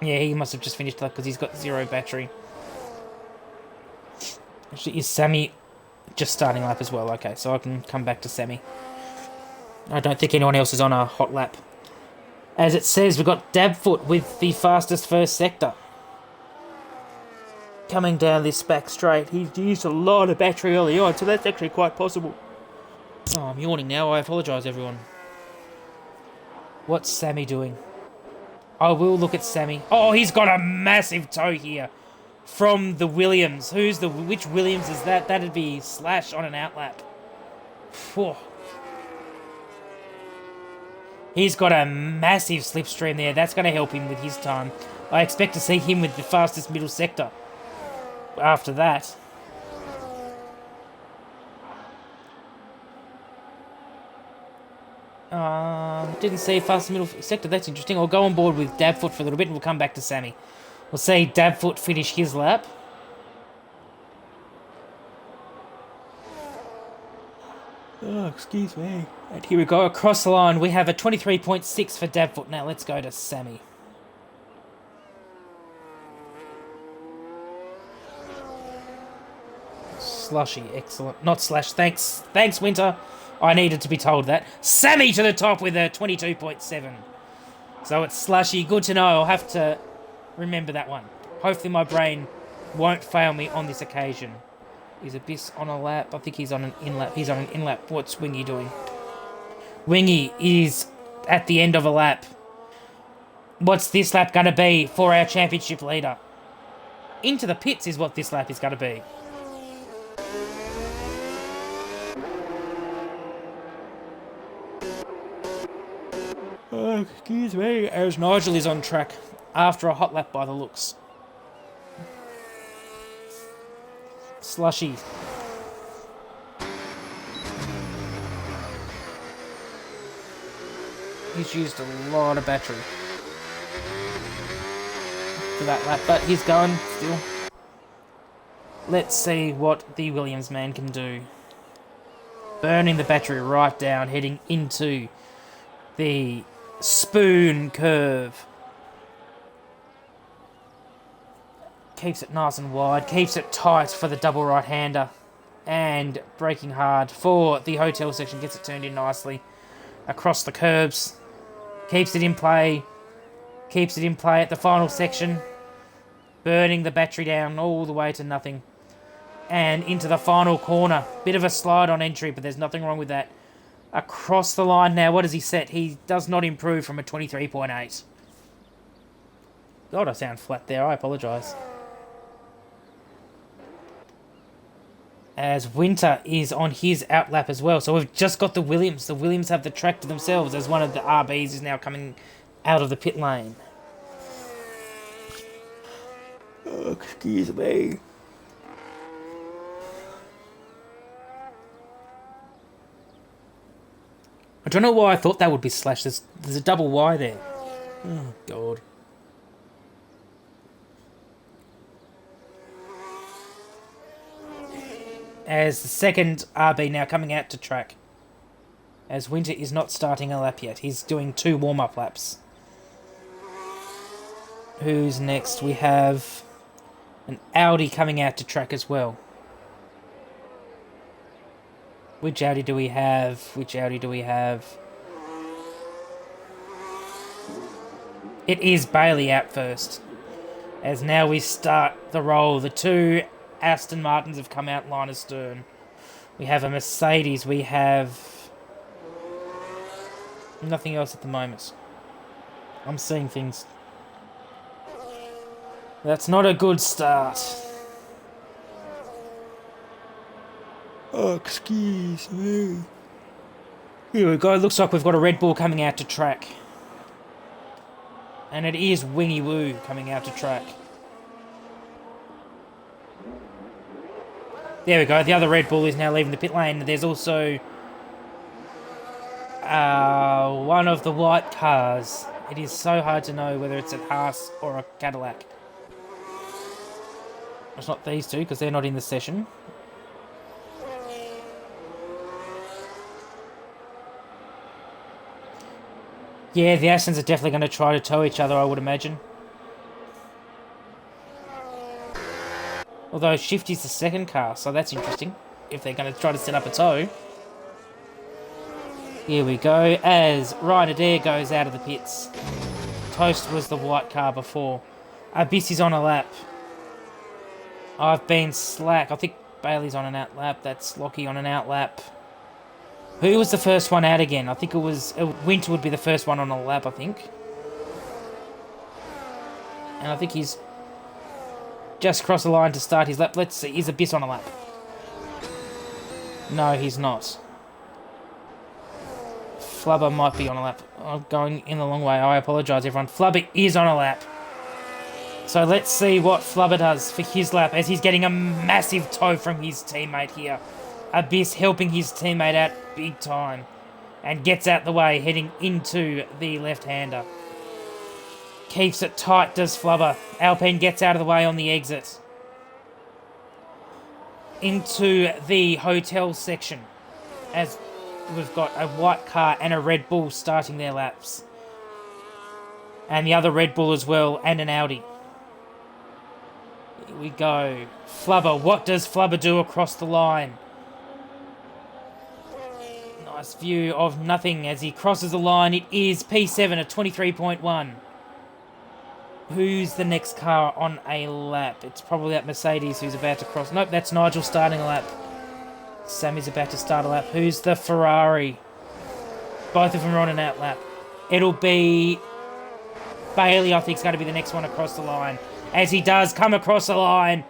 Yeah, he must have just finished a lap because he's got 0 battery. Actually, is Sammy just starting a lap as well? Okay, so I can come back to Sammy. I don't think anyone else is on a hot lap. As it says, we've got Dabfoot with the fastest first sector. Coming down this back straight. He's used a lot of battery early on, so that's actually quite possible. Oh, I'm yawning now. I apologise, everyone. What's Sammy doing? I will look at Sammy. Oh, he's got a massive toe here. From the Williams. Which Williams is that? That'd be Slash on an outlap. Whew. He's got a massive slipstream there. That's going to help him with his time. I expect to see him with the fastest middle sector after that. Didn't see fastest middle sector. That's interesting. I'll go on board with Dabfoot for a little bit and we'll come back to Sammy. We'll see Dabfoot finish his lap. Oh, excuse me. And here we go. Across the line, we have a 23.6 for Dabfoot. Now let's go to Sammy. Slushy, excellent. Not Slash, thanks. Thanks, Winter. I needed to be told that. Sammy to the top with a 22.7. So it's Slushy. Good to know. I'll have to remember that one. Hopefully my brain won't fail me on this occasion. Is Abyss on a lap? I think he's on an in-lap. He's on an in-lap. What's Wingy doing? Wingy is at the end of a lap. What's this lap going to be for our championship leader? Into the pits is what this lap is going to be. Oh, excuse me. As Nigel is on track after a hot lap by the looks. Slushy. He's used a lot of battery for that lap, but he's going still. Let's see what the Williams man can do. Burning the battery right down, heading into the spoon curve. Keeps it nice and wide, keeps it tight for the double right-hander, and braking hard for the hotel section, gets it turned in nicely across the curbs, keeps it in play at the final section, burning the battery down all the way to nothing, and into the final corner. Bit of a slide on entry, but there's nothing wrong with that. Across the line now, what does he set? He does not improve from a 23.8. God, I sound flat there, I apologise. As Winter is on his outlap as well. So we've just got the Williams. The Williams have the track to themselves as one of the RBs is now coming out of the pit lane. Oh, excuse me. I don't know why I thought that would be slashed. There's a double Y there. Oh, God. As the second RB now coming out to track. As Winter is not starting a lap yet. He's doing 2 warm-up laps. Who's next? We have an Audi coming out to track as well. Which Audi do we have? It is Bailey out first. As now we start the roll. The 2 Aston Martins have come out line astern. We have a Mercedes. We have nothing else at the moment. I'm seeing things. That's not a good start. Oh, excuse me. Here we go. Looks like we've got a Red Bull coming out to track. And it is Wingy Woo coming out to track. There we go. The other Red Bull is now leaving the pit lane. There's also one of the white cars. It is so hard to know whether it's a Haas or a Cadillac. It's not these two because they're not in the session. Yeah, the Astons are definitely going to try to tow each other, I would imagine. Although Shifty's the second car, so that's interesting. If they're going to try to set up a tow. Here we go, as Ryan Adair goes out of the pits. Toast was the white car before. Abyss is on a lap. I've been slack. I think Bailey's on an out lap. That's Lockie on an out lap. Who was the first one out again? I think it was... Winter would be the first one on a lap, I think. And I think he's just crossed the line to start his lap. Let's see. Is Abyss on a lap? No, he's not. Flubber might be on a lap. I'm going in the long way. I apologise, everyone. Flubber is on a lap. So let's see what Flubber does for his lap as he's getting a massive tow from his teammate here. Abyss helping his teammate out big time. And gets out the way, heading into the left-hander. Keeps it tight, does Flubber. Alpine gets out of the way on the exit. Into the hotel section. As we've got a white car and a Red Bull starting their laps. And the other Red Bull as well, and an Audi. Here we go. Flubber, what does Flubber do across the line? Nice view of nothing as he crosses the line. It is P7 at 23.1. Who's the next car on a lap? It's probably that Mercedes who's about to cross. Nope, that's Nigel starting a lap. Sammy's about to start a lap. Who's the Ferrari? Both of them are on an out lap. It'll be Bailey, I think, is going to be the next one across the line. As he does come across the line,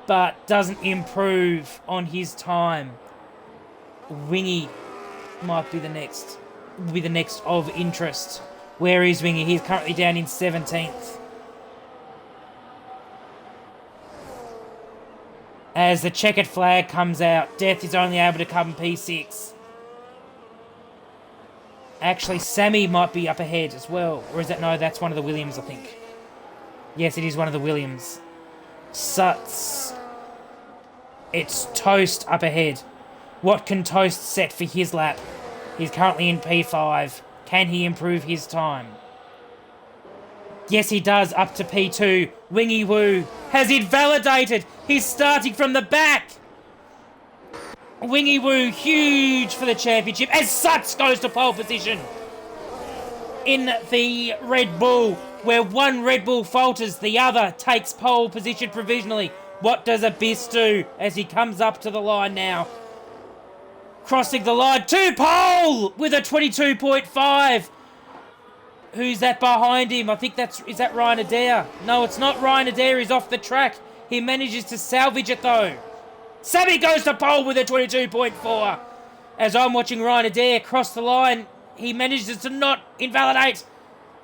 but doesn't improve on his time. Wingy might be the next. will be the next of interest. Where is Wingy? He's currently down in 17th. As the checkered flag comes out, Death is only able to come P6. Actually, Sammy might be up ahead as well. Or is that... No, that's one of the Williams, I think. Yes, it is one of the Williams. Suts. It's Toast up ahead. What can Toast set for his lap? He's currently in P5. Can he improve his time? Yes, he does, up to P2. Wingy Woo has it validated. He's starting from the back. Wingy Woo, huge for the championship, as Suts goes to pole position. In the Red Bull, where one Red Bull falters, the other takes pole position provisionally. What does Abyss do as he comes up to the line now? Crossing the line to pole with a 22.5. Who's that behind him? I think is that Ryan Adair? No, it's not Ryan Adair. He's off the track. He manages to salvage it though. Sammy goes to pole with a 22.4. As I'm watching Ryan Adair cross the line, he manages to not invalidate.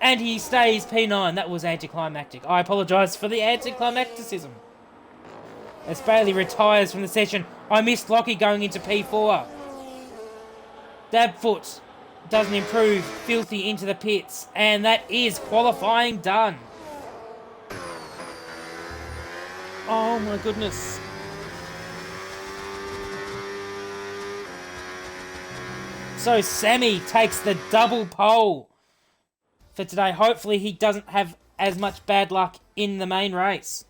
And he stays P9. That was anticlimactic. I apologise for the anticlimacticism. As Bailey retires from the session, I missed Lockie going into P4. Dabfoot doesn't improve. Filthy into the pits. And that is qualifying done. Oh my goodness. So Sammy takes the double pole for today. Hopefully he doesn't have as much bad luck in the main race.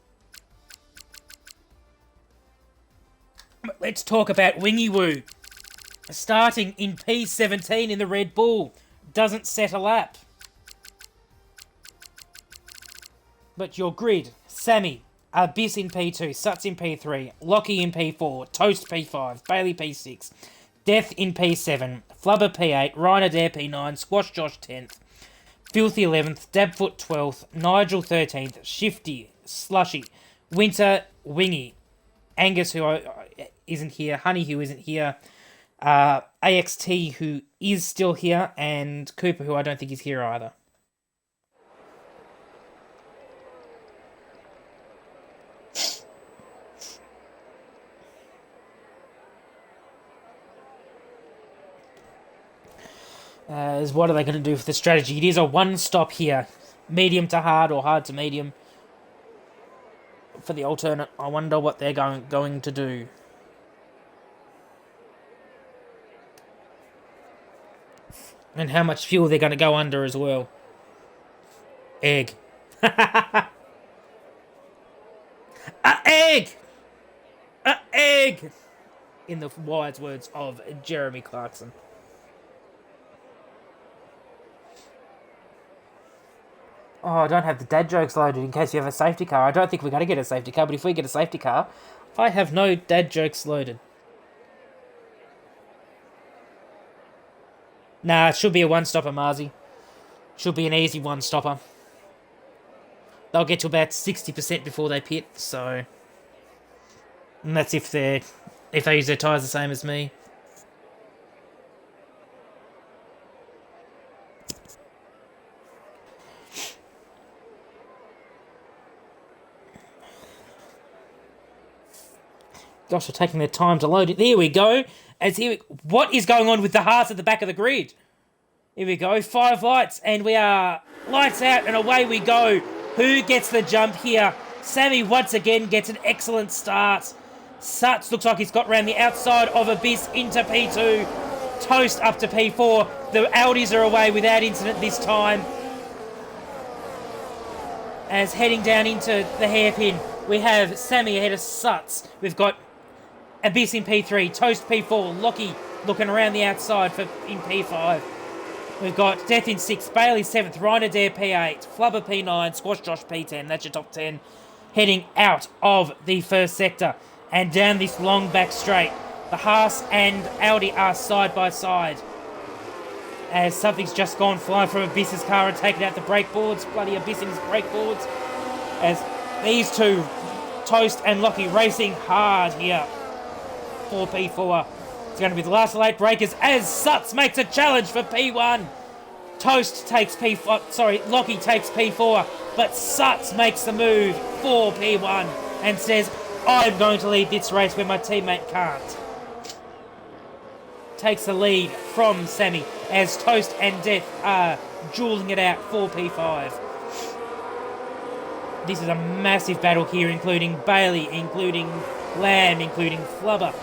But let's talk about Wingy Woo. Starting in P17 in the Red Bull. Doesn't set a lap. But your grid, Sammy, Abyss in P2, Suts in P3, Lockie in P4, Toast P5, Bailey P6, Death in P7, Flubber P8, Ryan Adair P9, Squash Josh 10th, Filthy 11th, Dabfoot 12th, Nigel 13th, Shifty, Slushy, Winter, Wingy, Angus who isn't here, Honey who isn't here, AXT who is still here, and Cooper who I don't think is here either. What are they going to do for the strategy? It is a one-stop here. Medium to hard or hard to medium. For the alternate, I wonder what they're going to do. And how much fuel they're going to go under as well. Egg. A egg! A egg! In the wise words of Jeremy Clarkson. Oh, I don't have the dad jokes loaded in case you have a safety car. I don't think we're going to get a safety car, but if we get a safety car, I have no dad jokes loaded. Nah, it should be a one-stopper, Marzi. Should be an easy one-stopper. They'll get to about 60% before they pit, so... And that's if they use their tyres the same as me. Gosh, they're taking their time to load it. There we go. What is going on with the hearts at the back of the grid? Here we go. 5 lights, and we are lights out, and away we go. Who gets the jump here? Sammy once again gets an excellent start. Suts looks like he's got round the outside of Abyss into P2. Toast up to P4. The Audis are away without incident this time. As heading down into the hairpin, we have Sammy ahead of Suts. We've got Abyss in P3, Toast P4, Lockie looking around the outside in P5. We've got Death in 6th, Bailey 7th, Ryan Adair P8, Flubber P9, Squash Josh P10. That's your top 10. Heading out of the first sector and down this long back straight. The Haas and Audi are side by side. As something's just gone flying from Abyss's car and taken out the brake boards. Bloody Abyss in his brake boards. As these two, Toast and Lockie, racing hard here for P4. It's going to be the last late breakers as Suts makes a challenge for P1. Toast takes P4, sorry, Lockie takes P4, but Suts makes the move for P1 and says, I'm going to lead this race where my teammate can't. Takes the lead from Sammy as Toast and Death are dueling it out for P5. This is a massive battle here, including Bailey, including Lamb, including Flubber.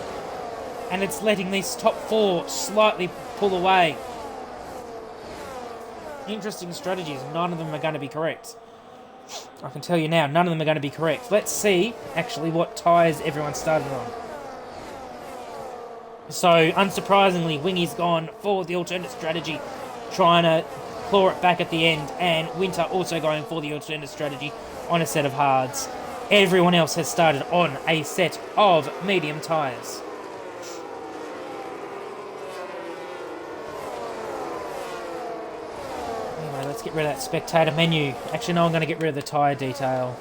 And it's letting these top 4 slightly pull away. Interesting strategies. None of them are going to be correct. I can tell you now, none of them are going to be correct. Let's see, actually, what tyres everyone started on. So, unsurprisingly, Wingy's gone for the alternate strategy, trying to claw it back at the end, and Winter also going for the alternate strategy on a set of hards. Everyone else has started on a set of medium tyres. Anyway, let's get rid of that spectator menu. Actually, no, I'm going to get rid of the tyre detail.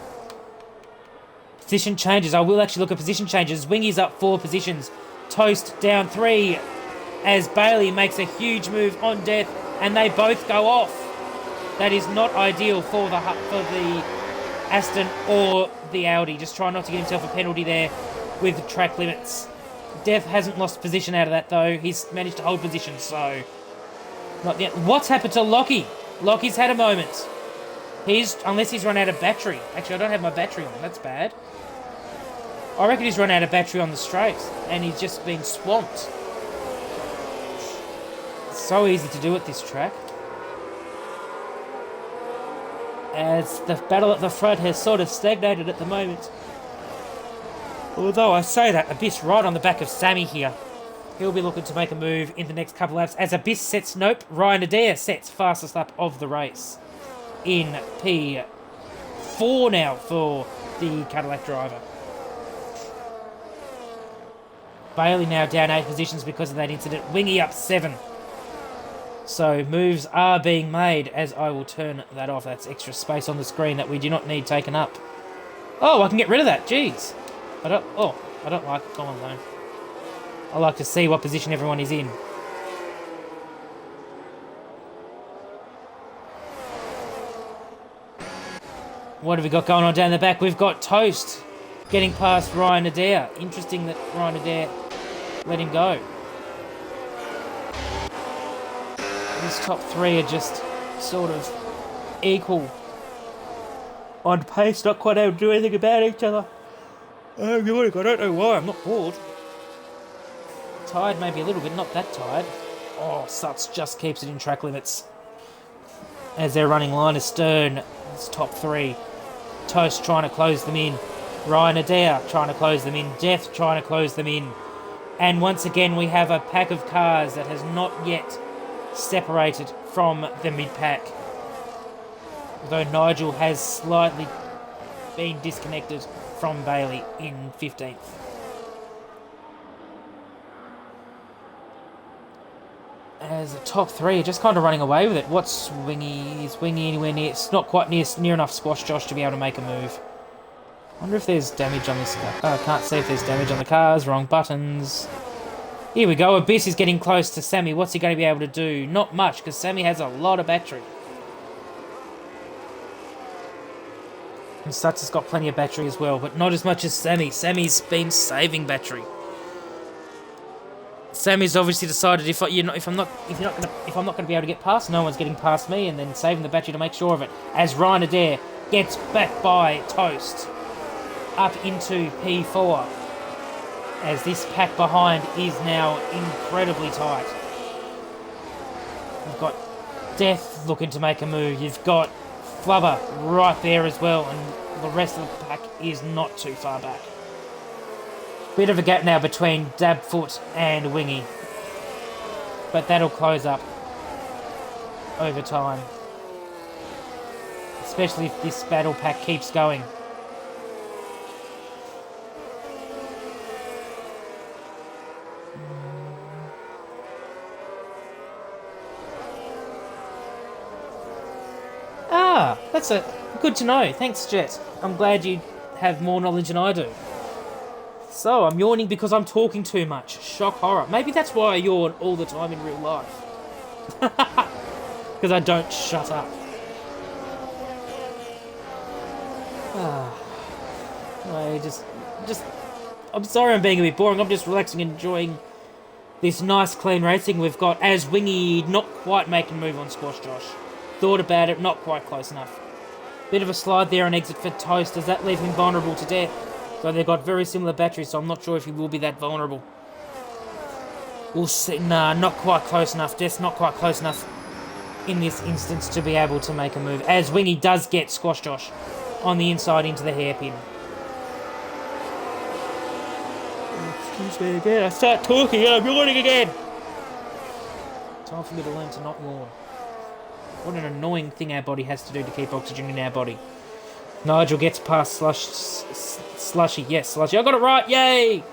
Position changes. I will actually look at position changes. Wingy's up 4 positions. Toast down 3 as Bailey makes a huge move on Death, and they both go off. That is not ideal for the Aston or the Audi. Just try not to get himself a penalty there with the track limits. Death hasn't lost position out of that though. He's managed to hold position, so not yet. What's happened to Lockie? Lockie's had a moment. Unless he's run out of battery. Actually, I don't have my battery on. That's bad. I reckon he's run out of battery on the straight, and he's just been swamped. It's so easy to do at this track. As the battle at the front has sort of stagnated at the moment. Although I say that, Abyss right on the back of Sammy here. He'll be looking to make a move in the next couple laps as Abyss sets, nope, Ryan Adair sets fastest lap of the race in P4 now for the Cadillac driver. Bailey now down 8 positions because of that incident. Wingy up 7. So moves are being made as I will turn that off. That's extra space on the screen that we do not need taken up. Oh, I can get rid of that. Jeez. I don't like it. Go on, though. I like to see what position everyone is in. What have we got going on down the back? We've got Toast getting past Ryan Adair. Interesting that Ryan Adair let him go. These top 3 are just sort of equal on pace, not quite able to do anything about each other. Oh, look, I don't know why, I'm not bored. Tired maybe a little bit, not that tired. Oh, Suts just keeps it in track limits. As they're running line astern, it's top 3. Toast trying to close them in. Ryan Adair trying to close them in. Death trying to close them in. And once again, we have a pack of cars that has not yet separated from the mid-pack. Although Nigel has slightly been disconnected from Bailey in 15th. As the top 3 are just kind of running away with it. What's Wingy? Is Wingy anywhere near? It's not quite near enough Squash Josh to be able to make a move. Wonder if there's damage on this car. Oh, I can't see if there's damage on the cars. Wrong buttons. Here we go. Abyss is getting close to Sammy. What's he going to be able to do? Not much, because Sammy has a lot of battery. And Suts has got plenty of battery as well, but not as much as Sammy. Sammy's been saving battery. Sammy's obviously decided if I'm not going to be able to get past, no one's getting past me, and then saving the battery to make sure of it. As Ryan Adair gets back by Toast up into P4, as this pack behind is now incredibly tight. You've got Death looking to make a move. You've got Flubber right there as well, and the rest of the pack is not too far back. Bit of a gap now between Dabfoot and Wingy, but that'll close up over time, especially if this battle pack keeps going. Ah, that's good to know. Thanks, Jet. I'm glad you have more knowledge than I do. So, I'm yawning because I'm talking too much. Shock horror. Maybe that's why I yawn all the time in real life. Because I don't shut up. I'm sorry I'm being a bit boring. I'm just relaxing and enjoying this nice clean racing we've got as Wingy not quite making a move on Squash Josh. Thought about it, not quite close enough. Bit of a slide there on exit for Toast. Does that leave him vulnerable to death? So they've got very similar batteries, so I'm not sure if he will be that vulnerable. We'll see. Nah, not quite close enough. Just not quite close enough in this instance to be able to make a move. As Wingy does get Squash Josh on the inside into the hairpin. Excuse me again. I start talking and I'm yawning again. Time for me to learn to not yawn. What an annoying thing our body has to do to keep oxygen in our body. Nigel gets past Slushy. Yes, Slushy. I got it right. Yay!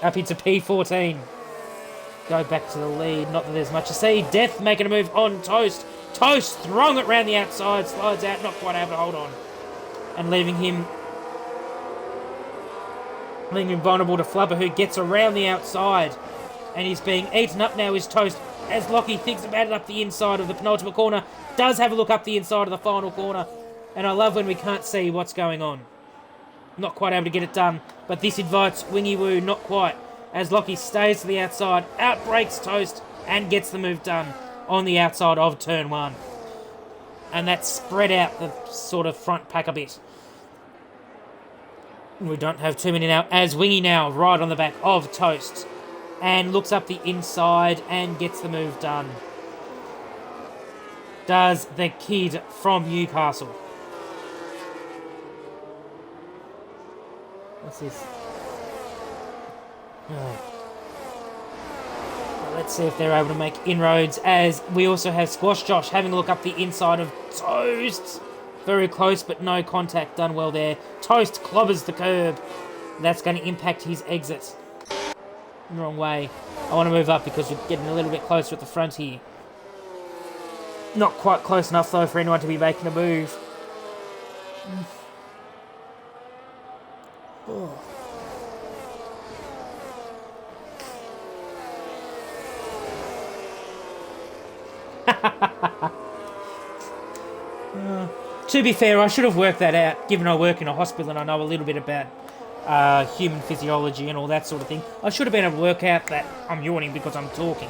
Up into P14. Go back to the lead. Not that there's much to see. Death making a move on Toast. Toast throwing it round the outside. Slides out. Not quite able to hold on. And leaving him vulnerable to Flubber, who gets around the outside. And he's being eaten up now is Toast. As Lockie thinks about it up the inside of the penultimate corner. Does have a look up the inside of the final corner. And I love when we can't see what's going on. Not quite able to get it done. But this invites Wingy Woo, not quite. As Lockie stays to the outside, outbreaks Toast, and gets the move done on the outside of turn 1. And that spread out the sort of front pack a bit. We don't have too many now. As Wingy now, right on the back of Toast. And looks up the inside and gets the move done. Does the kid from Newcastle. What's this? Oh. Well, let's see if they're able to make inroads, as we also have Squash Josh having a look up the inside of Toast. Very close, but no contact done well there. Toast clobbers the curb. That's going to impact his exit. Wrong way. I want to move up because we're getting a little bit closer at the front here. Not quite close enough, though, for anyone to be making a move. Oh. To be fair, I should have worked that out, given I work in a hospital and I know a little bit about human physiology and all that sort of thing. I should have been able to work out that I'm yawning because I'm talking.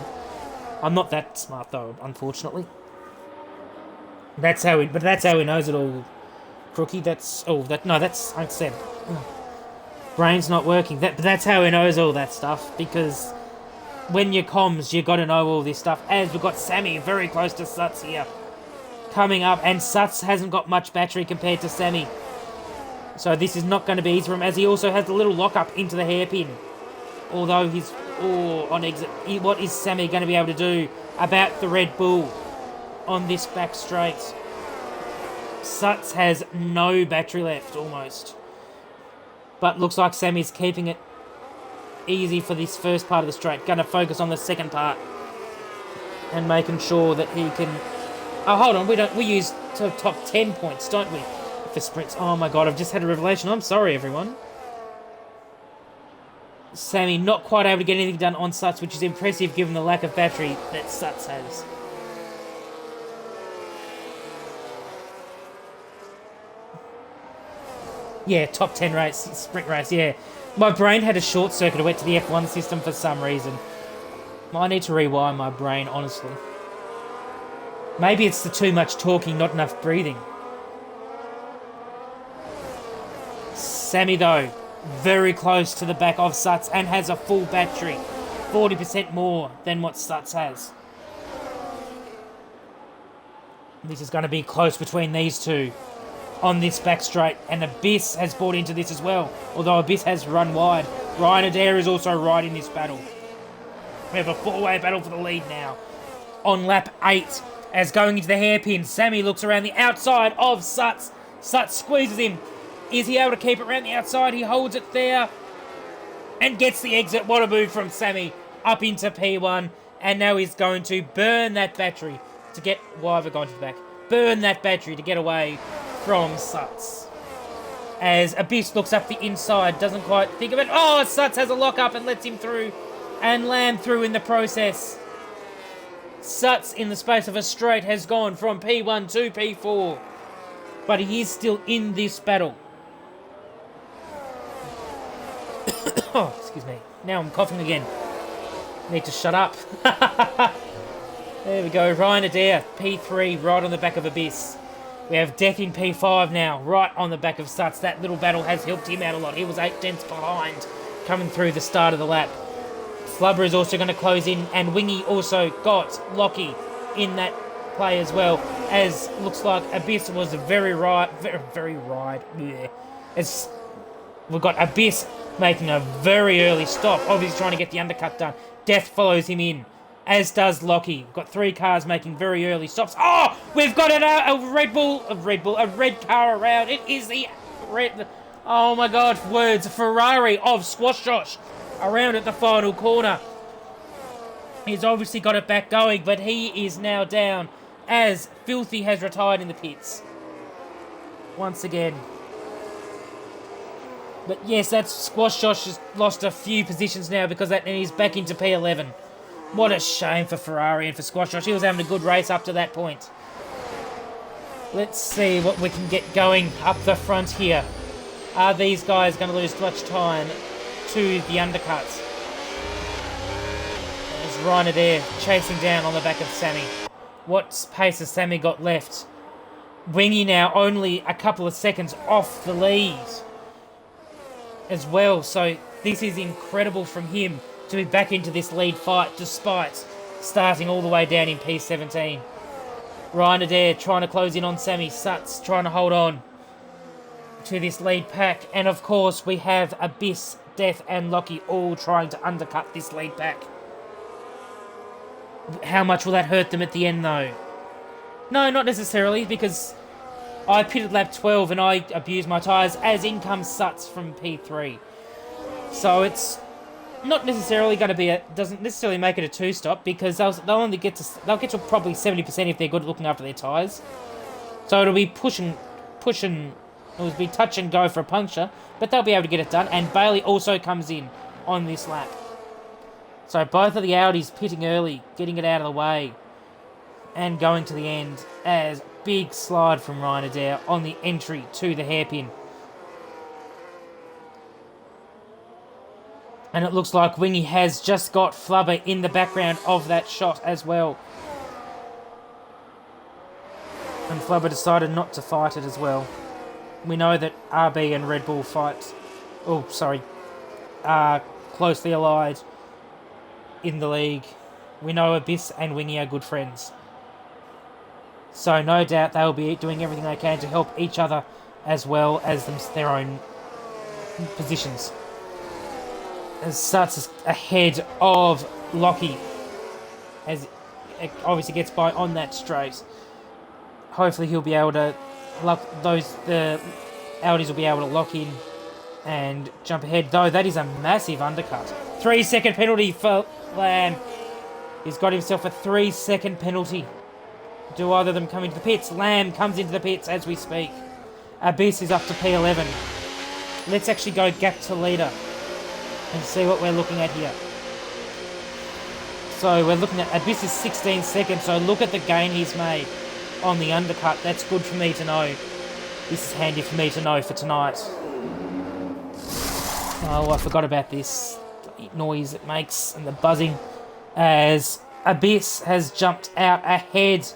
I'm not that smart, though, unfortunately. That's how he knows it all. Crookie, that's unsaid. Brain's not working. That's how he knows all that stuff, because when you comms, you got to know all this stuff. As we've got Sammy very close to Suts here. Coming up, and Suts hasn't got much battery compared to Sammy. So this is not going to be easy for him, as he also has the little lock-up into the hairpin. Although he's on exit. What is Sammy going to be able to do about the Red Bull on this back straight? Suts has no battery left, almost. But looks like Sammy's keeping it easy for this first part of the straight. Going to focus on the second part. And making sure that he can... Oh, hold on. We use top 10 points, don't we? For sprints. Oh my god, I've just had a revelation. I'm sorry, everyone. Sammy not quite able to get anything done on Suts, which is impressive given the lack of battery that Suts has. Yeah, top 10 race, sprint race, yeah. My brain had a short circuit. It went to the F1 system for some reason. I need to rewire my brain, honestly. Maybe it's the too much talking, not enough breathing. Sammy, though, very close to the back of Suts and has a full battery. 40% more than what Suts has. This is going to be close between these two on this back straight. And Abyss has bought into this as well, although Abyss has run wide. Ryan Adair is also right in this battle. We have a four-way battle for the lead now. On lap 8, as going into the hairpin, Sammy looks around the outside of Suts. Suts squeezes him. Is he able to keep it around the outside? He holds it there and gets the exit. What a move from Sammy up into P1. And now he's going to burn that battery to get... Why have I gone to the back? Burn that battery to get away from Suts. As Abyss looks up the inside, doesn't quite think of it. Oh, Suts has a lock up and lets him through. And Lamb through in the process. Suts, in the space of a straight, has gone from P1 to P4. But he is still in this battle. Oh, excuse me. Now I'm coughing again. Need to shut up. There we go. Ryan Adair, P3, right on the back of Abyss. We have Death in P5 now, right on the back of Suts. That little battle has helped him out a lot. He was 8 tenths behind coming through the start of the lap. Flubber is also going to close in, and Wingy also got Lockie in that play as well, as looks like Abyss was very right. Yeah. As we've got Abyss making a very early stop, obviously trying to get the undercut done. Death follows him in, as does Lockie. We've got 3 cars making very early stops. Oh, we've got a red car around. It is the red, oh my God, words, Ferrari of Squash Josh around at the final corner. He's obviously got it back going, but he is now down as Filthy has retired in the pits. Once again. But yes, that's Squash Josh has lost a few positions now because that, and he's back into P11. What a shame for Ferrari and for Squash Josh. He was having a good race up to that point. Let's see what we can get going up the front here. Are these guys going to lose much time to the undercuts? There's Ryan Adair chasing down on the back of Sammy. What pace has Sammy got left? Wingy now only a couple of seconds off the lead as well. So this is incredible from him to be back into this lead fight despite starting all the way down in P17. Ryan Adair trying to close in on Sammy. Suts trying to hold on to this lead pack. And of course we have Abyss, Death and Lockie all trying to undercut this lead pack. How much will that hurt them at the end though? No, not necessarily, because I pitted lap 12 and I abused my tyres, as in comes Suts from P3. So it's not necessarily going to be doesn't necessarily make it a 2-stop, because they'll only get to probably 70% if they're good at looking after their tyres. So it'll be it'll be touch and go for a puncture, but they'll be able to get it done. And Bailey also comes in on this lap. So both of the Audis pitting early, getting it out of the way, and going to the end as big slide from Ryan Adair on the entry to the hairpin. And it looks like Wingy has just got Flubber in the background of that shot as well. And Flubber decided not to fight it as well. We know that RB and Red Bull are closely allied in the league. We know Abyss and Wingy are good friends. So no doubt they'll be doing everything they can to help each other as well as their own positions. As Suts ahead of Lockie, as it obviously gets by on that straight. Hopefully he'll be able to the Audis will be able to lock in and jump ahead, though that is a massive undercut. 3-second penalty for Lamb. He's got himself a 3-second penalty. Do either of them come into the pits? Lamb comes into the pits as we speak. Abyss is up to P11. Let's actually go gap to leader and see what we're looking at here. So we're looking at Abyss is 16 seconds, so look at the gain he's made on the undercut. That's good for me to know. This is handy for me to know for tonight. Oh, I forgot about this noise it makes and the buzzing, as Abyss has jumped out ahead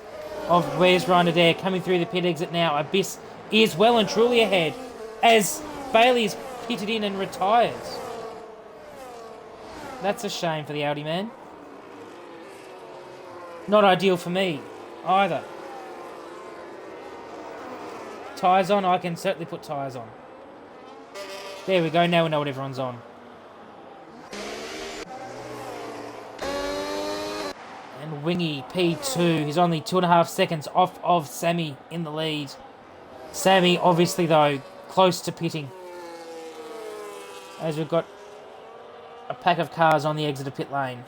of where's Ryan Adair coming through the pit exit now. Abyss is well and truly ahead as Bailey is pitted in and retires. That's a shame for the Audi man. Not ideal for me either. Tyres on? I can certainly put tyres on. There we go, now we know what everyone's on. And Wingy, P2, he's only 2.5 seconds off of Sammy in the lead. Sammy, obviously though, close to pitting, as we've got a pack of cars on the exit of pit lane.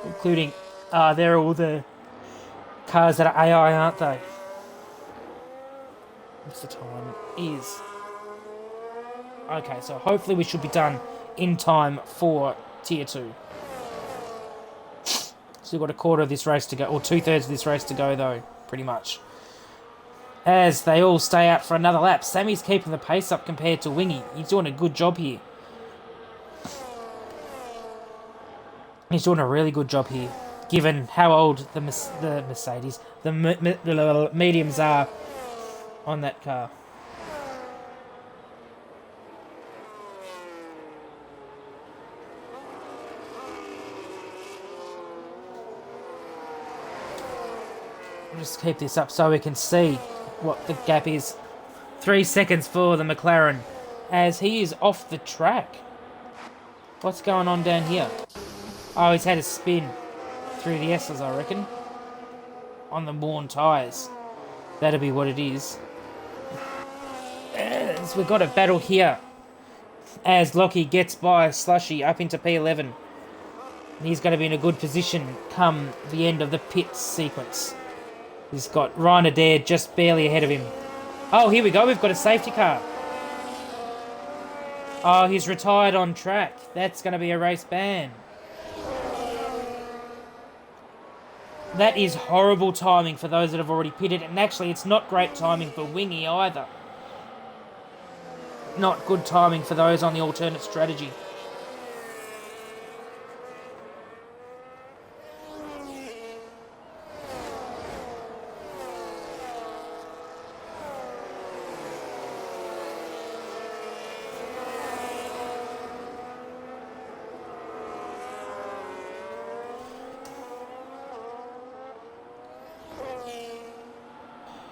Including, they're all the cars that are AI, aren't they? What's the time? Is... Okay, so hopefully we should be done in time for Tier 2. So we've got a quarter of this race to go, or 2/3 of this race to go, though, pretty much. As they all stay out for another lap. Sammy's keeping the pace up compared to Wingy. He's doing a good job here. He's doing a really good job here, given how old the Mercedes, the mediums are on that car. We'll just keep this up so we can see what the gap is. 3 seconds for the McLaren as he is off the track. What's going on down here? Oh, he's had a spin through the S's, I reckon. On the worn tyres. That'll be what it is. As we've got a battle here. As Lockie gets by Slushy up into P11. And he's going to be in a good position come the end of the pit sequence. He's got Ryan Adair just barely ahead of him. Oh, here we go. We've got a safety car. Oh, he's retired on track. That's going to be a race ban. That is horrible timing for those that have already pitted. And actually, it's not great timing for Wingy either. Not good timing for those on the alternate strategy.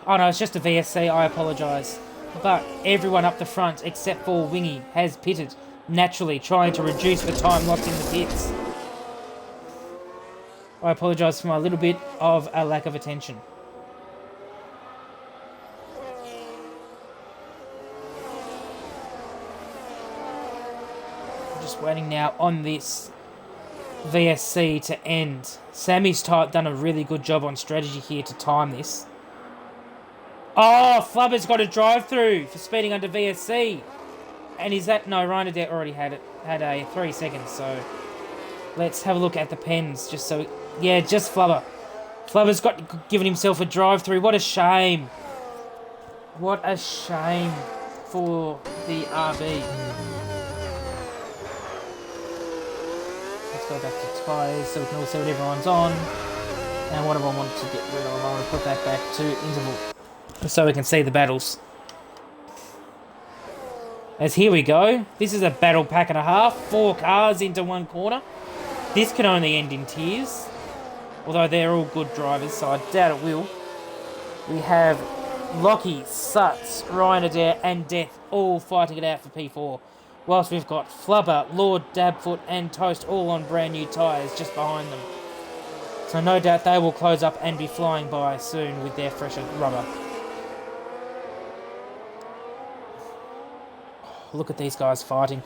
Oh no, it's just a VSC, I apologise. But everyone up the front, except for Wingy, has pitted, naturally trying to reduce the time lost in the pits. I apologise for my little bit of a lack of attention. I'm just waiting now on this VSC to end. Sammy's done a really good job on strategy here to time this. Oh, Flubber's got a drive-through for speeding under VSC. And is that... No, Ryan Adair already had it. Had a 3 seconds, so... Let's have a look at the pens, just so... Yeah, just Flubber. Flubber's given himself a drive-through. What a shame. What a shame for the RB. Let's go back to tyres so we can all see what everyone's on. And what do I want to get rid of? I want to put that back to interval, so we can see the battles. As here we go. This is a battle pack and a half. 4 cars into one corner. This can only end in tears. Although they're all good drivers, so I doubt it will. We have Lockie, Suts, Ryan Adair and Death all fighting it out for P4. Whilst we've got Flubber, Lord, Dabfoot and Toast all on brand new tyres just behind them. So no doubt they will close up and be flying by soon with their fresher rubber. Look at these guys fighting.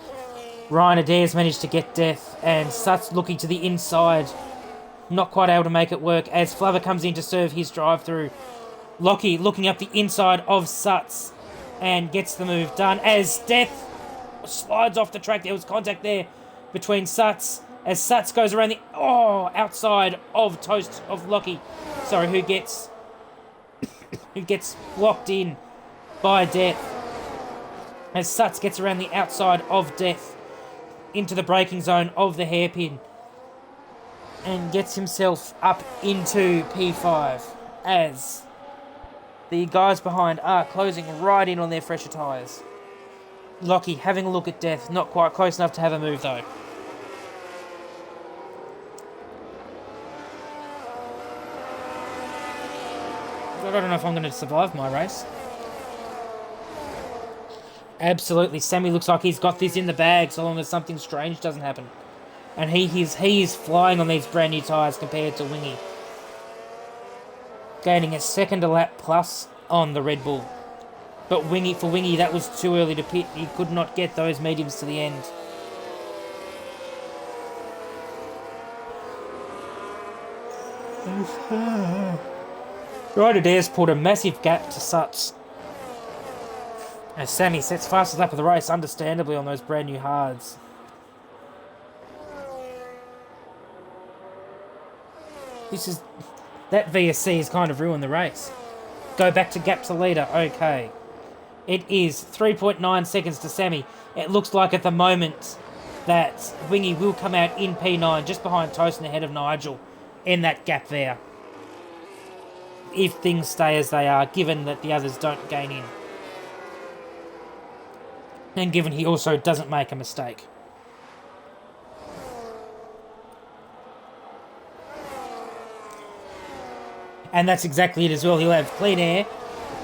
Ryan Adair's managed to get Death, and Suts looking to the inside. Not quite able to make it work as Flubber comes in to serve his drive-through. Lockie looking up the inside of Suts and gets the move done as Death slides off the track. There was contact there between Suts as Suts goes around the outside of Toast of Lockie. Sorry, who gets blocked in by Death. As Suts gets around the outside of Death into the braking zone of the hairpin and gets himself up into P5 as the guys behind are closing right in on their fresher tyres. Lockie having a look at Death, not quite close enough to have a move though. I don't know if I'm going to survive my race. Absolutely, Sammy looks like he's got this in the bag so long as something strange doesn't happen. And he is flying on these brand new tyres compared to Wingy. Gaining a second a lap plus on the Red Bull. But for Wingy, that was too early to pit. He could not get those mediums to the end. Ryder Dare's pulled a massive gap to Suts. As Sammy sets fastest lap of the race, understandably, on those brand new hards. That VSC has kind of ruined the race. Go back to gap to leader. Okay. It is 3.9 seconds to Sammy. It looks like at the moment that Wingy will come out in P9 just behind Toast and ahead of Nigel in that gap there. If things stay as they are, given that the others don't gain in. And given he also doesn't make a mistake. And that's exactly it as well. He'll have clean air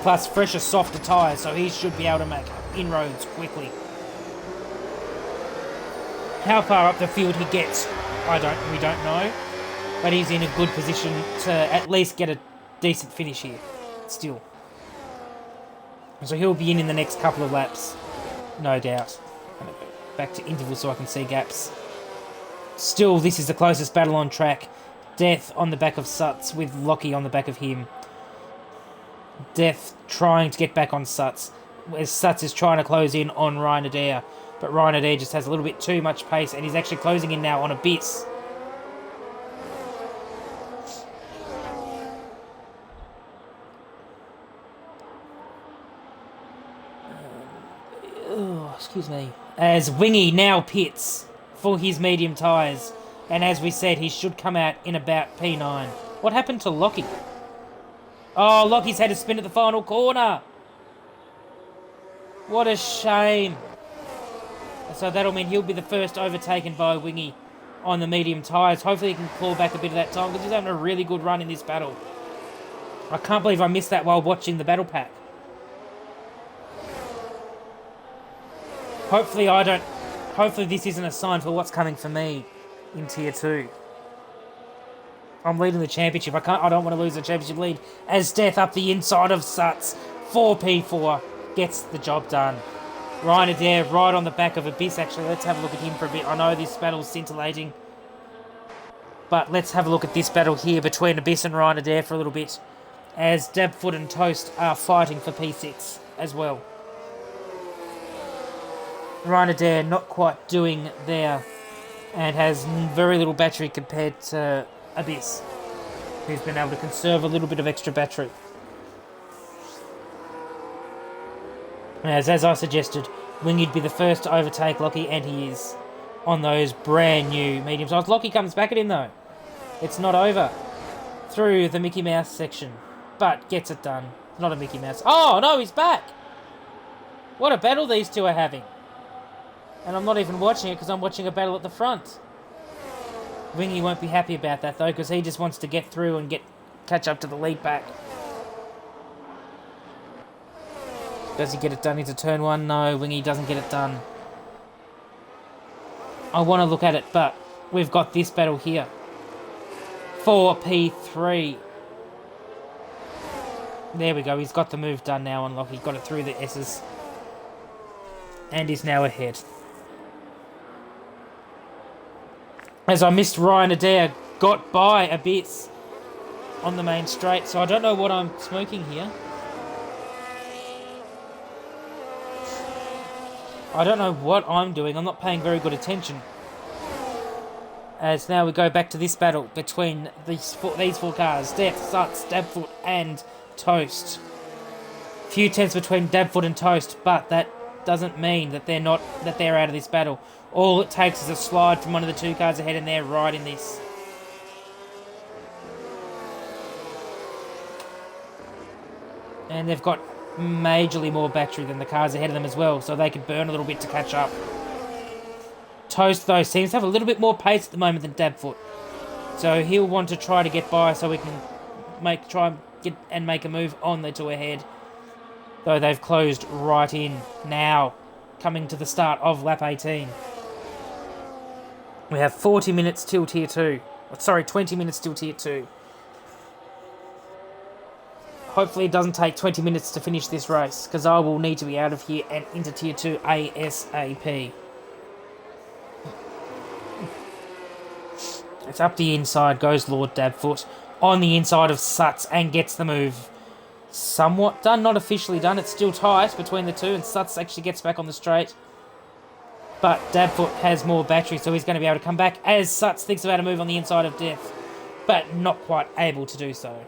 plus fresher, softer tyres, so he should be able to make inroads quickly. How far up the field he gets, we don't know. But he's in a good position to at least get a decent finish here, still. So he'll be in the next couple of laps, no doubt. I'm going to go back to interval so I can see gaps. Still, this is the closest battle on track. Death on the back of Suts with Lockie on the back of him. Death trying to get back on Suts, as Suts is trying to close in on Ryan Adair. But Ryan Adair just has a little bit too much pace, and he's actually closing in now on Abyss. Excuse me. As Wingy now pits for his medium tyres. And as we said, he should come out in about P9. What happened to Lockie? Oh, Lockie's had to spin at the final corner. What a shame. So that'll mean he'll be the first overtaken by Wingy on the medium tyres. Hopefully he can claw back a bit of that time because he's having a really good run in this battle. I can't believe I missed that while watching the battle pack. Hopefully this isn't a sign for what's coming for me in Tier 2. I'm leading the championship. I don't want to lose the championship lead. As Death up the inside of Suts. 4P4 gets the job done. Ryan Adair right on the back of Abyss, actually. Let's have a look at him for a bit. I know this battle's scintillating. But let's have a look at this battle here between Abyss and Ryan Adair for a little bit. As Dabfoot and Toast are fighting for P6 as well. Ryan Adair not quite doing there and has very little battery compared to Abyss, who's been able to conserve a little bit of extra battery. As I suggested, Wingy'd be the first to overtake Lockie, and he is on those brand new medium size. Lockie comes back at him though. It's not over through the Mickey Mouse section, but gets it done. Not a Mickey Mouse. Oh no, he's back! What a battle these two are having. And I'm not even watching it because I'm watching a battle at the front. Wingy won't be happy about that though, because he just wants to get through and catch up to the lead back. Does he get it done into turn 1? No, Wingy doesn't get it done. I want to look at it, but we've got this battle here. 4P3. There we go, he's got the move done now on Lockie. Got it through the S's. And is now ahead. As I missed, Ryan Adair got by Abyss on the main straight, so I don't know what I'm smoking here. I don't know what I'm doing. I'm not paying very good attention. As now we go back to this battle between these four cars. Death, Suts, Dabfoot and Toast. Few tenths between Dabfoot and Toast, but that doesn't mean that they're out of this battle. All it takes is a slide from one of the two cars ahead and they're right in this. And they've got majorly more battery than the cars ahead of them as well, so they could burn a little bit to catch up. Toast, though, seems to have a little bit more pace at the moment than Dabfoot. So he'll want to try to get by so we can make a move on the two ahead. Though they've closed right in now, coming to the start of lap 18. We have 40 minutes till Tier 2. Sorry, 20 minutes till Tier 2. Hopefully it doesn't take 20 minutes to finish this race, because I will need to be out of here and into Tier 2 ASAP. It's up the inside, goes Lord Dabfoot. On the inside of Suts and gets the move. somewhat done, not officially done. It's still tight between the two, and Suts actually gets back on the straight. But Dabfoot has more battery, so he's going to be able to come back as Suts thinks about a move on the inside of Death, but not quite able to do so.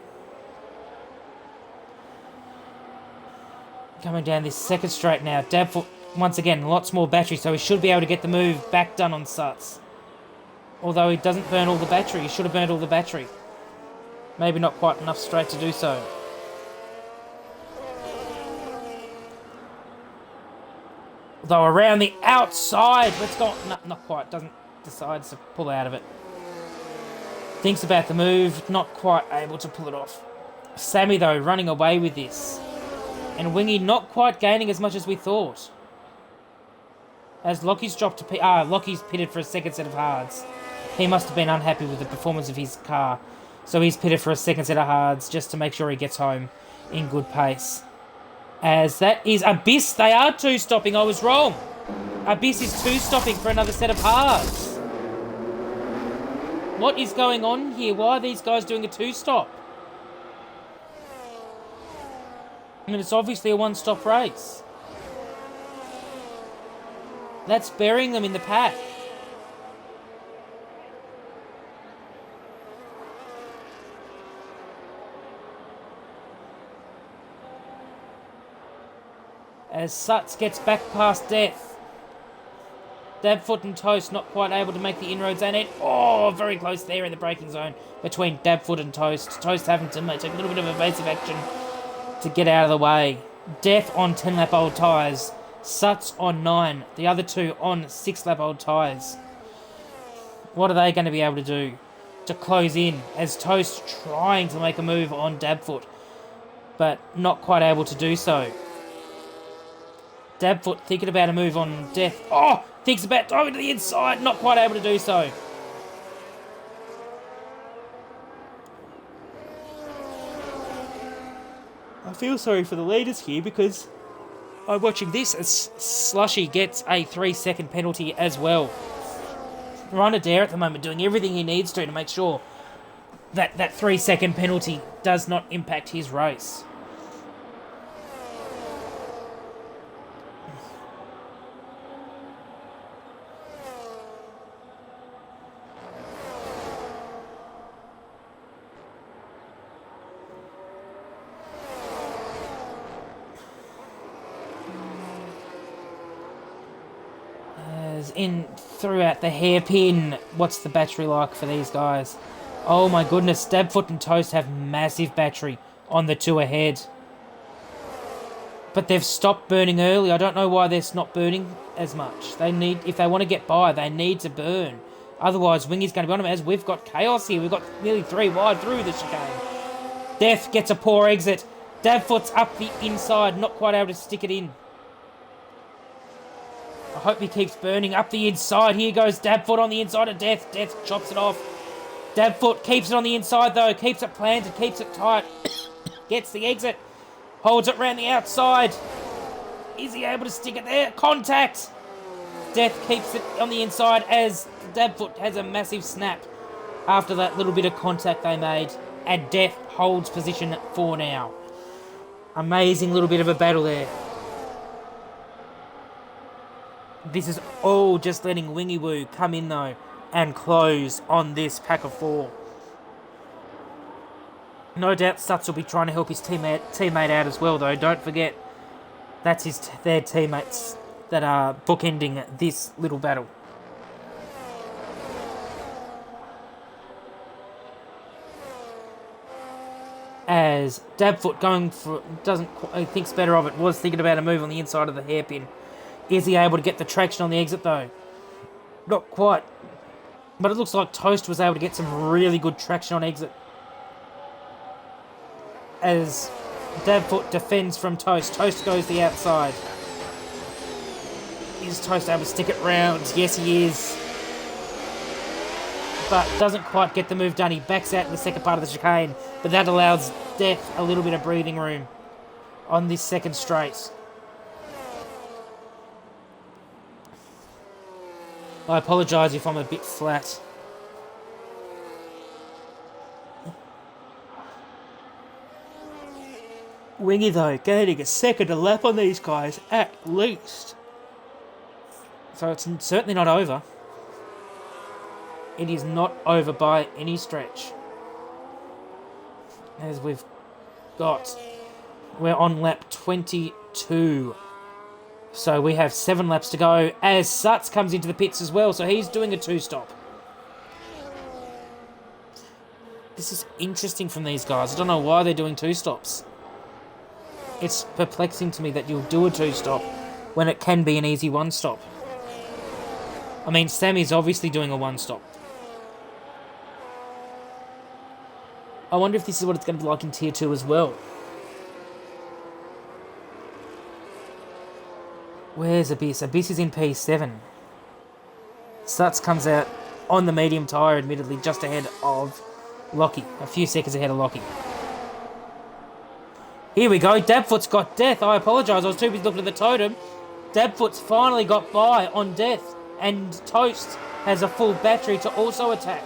Coming down this second straight now, Dabfoot, once again, lots more battery, so he should be able to get the move back done on Suts. Although he doesn't burn all the battery, he should have burned all the battery. Maybe not quite enough straight to do so. Though around the outside, let's go. No, not quite. Doesn't decide to pull out of it. Thinks about the move, not quite able to pull it off. Sammy though running away with this, and Wingy not quite gaining as much as we thought. As Lockie's dropped to Lockie's pitted for a second set of hards. He must have been unhappy with the performance of his car, so he's pitted for a second set of hards just to make sure he gets home in good pace. As that is Abyss. They are two-stopping. I was wrong. Abyss is two-stopping for another set of hards. What is going on here? Why are these guys doing a two-stop? I mean, it's obviously a one-stop race. That's burying them in the pack. As Suts gets back past Death. Dabfoot and Toast not quite able to make the inroads and it. Oh, very close there in the braking zone between Dabfoot and Toast. Toast having to take a little bit of evasive action to get out of the way. Death on 10-lap old tyres. Suts on 9. The other two on 6-lap old tyres. What are they going to be able to do to close in as Toast trying to make a move on Dabfoot, but not quite able to do so. Dabfoot thinking about a move on Death. Oh! Thinks about driving to the inside. Not quite able to do so. I feel sorry for the leaders here because I'm watching this as Slushy gets a 3-second penalty as well. Ryan Adair at the moment doing everything he needs to make sure that that 3-second penalty does not impact his race. In throughout the hairpin. What's the battery like for these guys? Oh my goodness, Dabfoot and Toast have massive battery on the two ahead. But they've stopped burning early. I don't know why they're not burning as much. They need, if they want to get by, they need to burn. Otherwise, Wingy's going to be on them as we've got chaos here. We've got nearly 3 wide through the chicane. Death gets a poor exit. Dabfoot's up the inside, not quite able to stick it in. I hope he keeps burning up the inside. Here goes Dabfoot on the inside of Death. Death chops it off. Dabfoot keeps it on the inside though. Keeps it planted. Keeps it tight. Gets the exit. Holds it round the outside. Is he able to stick it there? Contact. Death keeps it on the inside as Dabfoot has a massive snap after that little bit of contact they made. And Death holds position for now. Amazing little bit of a battle there. This is all just letting Wingy Woo come in though and close on this pack of 4. No doubt Suts will be trying to help his teammate out as well though. Don't forget that's their teammates that are bookending this little battle. As Dabfoot thinks better of it, was thinking about a move on the inside of the hairpin. Is he able to get the traction on the exit though? Not quite. But it looks like Toast was able to get some really good traction on exit. As Dabfoot defends from Toast. Toast goes the outside. Is Toast able to stick it round? Yes, he is. But doesn't quite get the move done. He backs out in the second part of the chicane. But that allows Death a little bit of breathing room on this second straight. I apologise if I'm a bit flat. Wingy, though, gaining a second a lap on these guys, at least. So it's certainly not over. It is not over by any stretch. As we're on lap 22. So we have 7 laps to go, as Suts comes into the pits as well, so he's doing a 2-stop. This is interesting from these guys. I don't know why they're doing 2-stops. It's perplexing to me that you'll do a 2-stop when it can be an easy 1-stop. I mean, Sammy's obviously doing a 1-stop. I wonder if this is what it's going to be like in Tier 2 as well. Where's Abyss? Abyss is in P7. Suts comes out on the medium tyre, admittedly, just ahead of Lockie. A few seconds ahead of Lockie. Here we go. Dabfoot's got Death. I apologise. I was too busy looking at the totem. Dabfoot's finally got by on Death. And Toast has a full battery to also attack.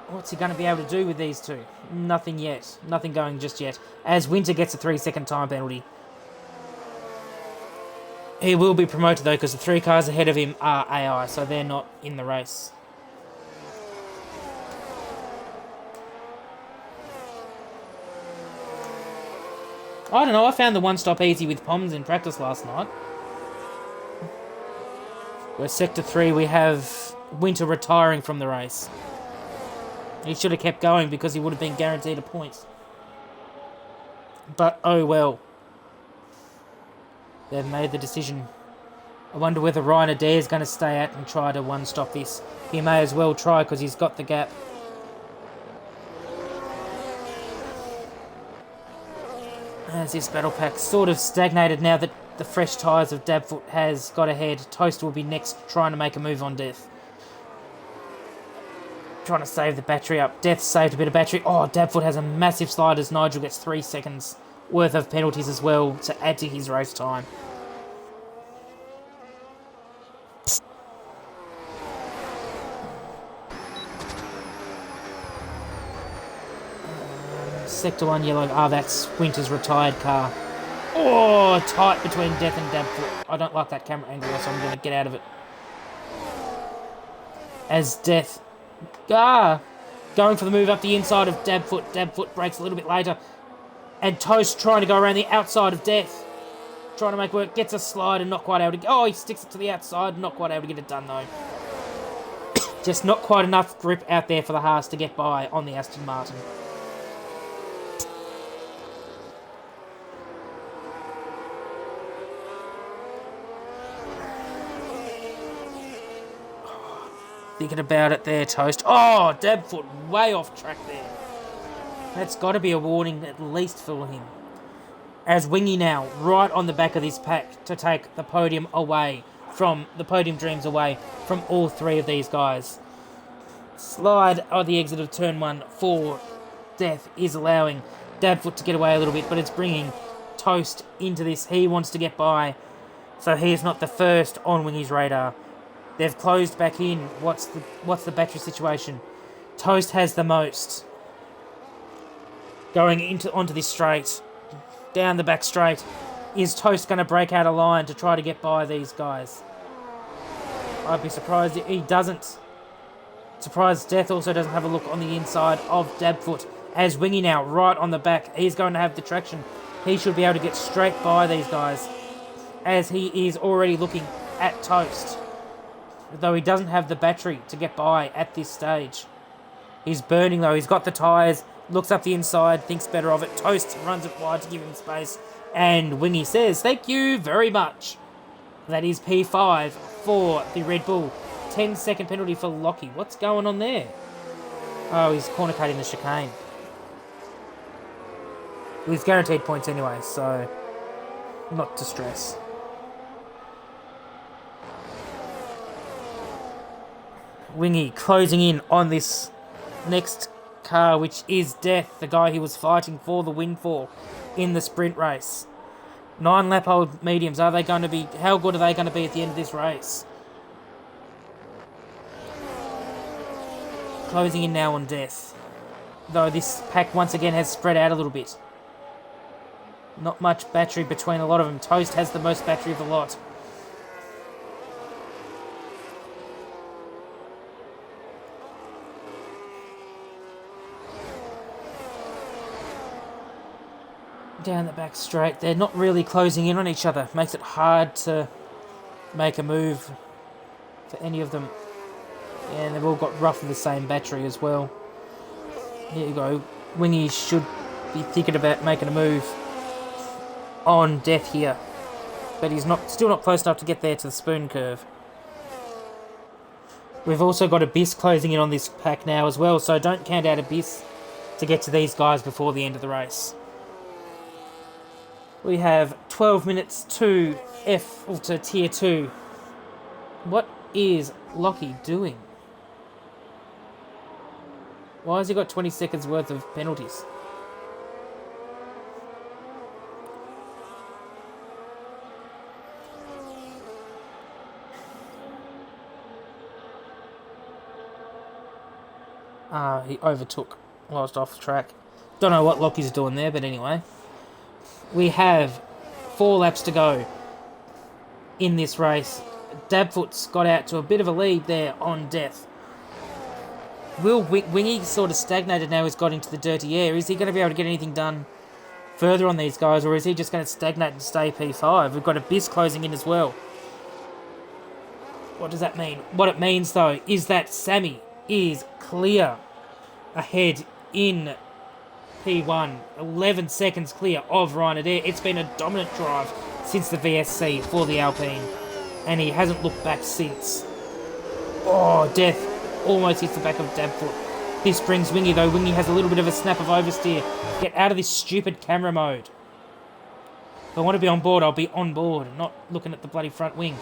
What's he going to be able to do with these two? Nothing yet. Nothing going just yet. As Winter gets a 3-second time penalty. He will be promoted though, because the 3 cars ahead of him are AI, so they're not in the race. I don't know, I found the 1-stop easy with Poms in practice last night. Where Sector 3 we have Winter retiring from the race. He should have kept going because he would have been guaranteed a point. But oh well. They've made the decision. I wonder whether Ryan Adair is going to stay out and try to 1-stop this. He may as well try because he's got the gap. As this battle pack sort of stagnated now that the fresh tyres of Dabfoot has got ahead. Toast will be next trying to make a move on Death. Trying to save the battery up. Death saved a bit of battery. Oh, Dabfoot has a massive slide as Nigel gets 3 seconds worth of penalties as well to add to his race time. Sector 1 yellow. Ah, that's Winter's retired car. Oh, tight between Death and Dabfoot. I don't like that camera angle, so I'm going to get out of it. As Death... going for the move up the inside of Dabfoot. Dabfoot breaks a little bit later. And Toast trying to go around the outside of Death. Trying to make work. Gets a slide and not quite able to... Oh, he sticks it to the outside. Not quite able to get it done, though. Just not quite enough grip out there for the Haas to get by on the Aston Martin. Thinking about it there, Toast. Oh, Dabfoot way off track there. That's got to be a warning at least for him. As Wingy now, right on the back of this pack to take the podium away from, the podium dreams away from all 3 of these guys. Slide on the exit of turn 1 for Death is allowing Dabfoot to get away a little bit, but it's bringing Toast into this. He wants to get by, so he is not the first on Wingy's radar. They've closed back in. What's the battery situation? Toast has the most. Going onto this straight. Down the back straight. Is Toast going to break out a line to try to get by these guys? I'd be surprised if he doesn't. Surprised Death also doesn't have a look on the inside of Dabfoot. As Wingy now, right on the back. He's going to have the traction. He should be able to get straight by these guys. As he is already looking at Toast. Though he doesn't have the battery to get by at this stage. He's burning though. He's got the tyres. Looks up the inside. Thinks better of it. Toast runs it wide to give him space. And Wingy says, thank you very much. That is P5 for the Red Bull. 10-second penalty for Lockie. What's going on there? Oh, he's corner cutting the chicane. He's guaranteed points anyway, so not to stress. Wingy closing in on this next car, which is Death, the guy he was fighting for the win for in the sprint race. 9-lap-old mediums, are they going to be... How good are they going to be at the end of this race? Closing in now on Death. though this pack once again has spread out a little bit. Not much battery between a lot of them. Toast has the most battery of the lot. Down the back straight. They're not really closing in on each other. Makes it hard to make a move for any of them. Yeah, and they've all got roughly the same battery as well. Here you go. Wingy should be thinking about making a move on Death here. But he's still not close enough to get there to the spoon curve. We've also got Abyss closing in on this pack now as well, so don't count out Abyss to get to these guys before the end of the race. We have 12 minutes to to Tier 2. What is Lockie doing? Why has he got 20 seconds worth of penalties? He overtook whilst off track. Don't know what Lockie's doing there, but anyway. We have 4 laps to go in this race. Dabfoot's got out to a bit of a lead there on Death. Will Wingy sort of stagnated now he's got into the dirty air. Is he going to be able to get anything done further on these guys, or is he just going to stagnate and stay P5? We've got Abyss closing in as well. What does that mean? What it means, though, is that Sammy is clear ahead in P1. 11 seconds clear of Ryan Adair. It's been a dominant drive since the VSC for the Alpine, and he hasn't looked back since. Oh, Death almost hits the back of Dabfoot. This brings Wingy, though. Wingy has a little bit of a snap of oversteer. Get out of this stupid camera mode. If I want to be on board, I'll be on board, not looking at the bloody front wing.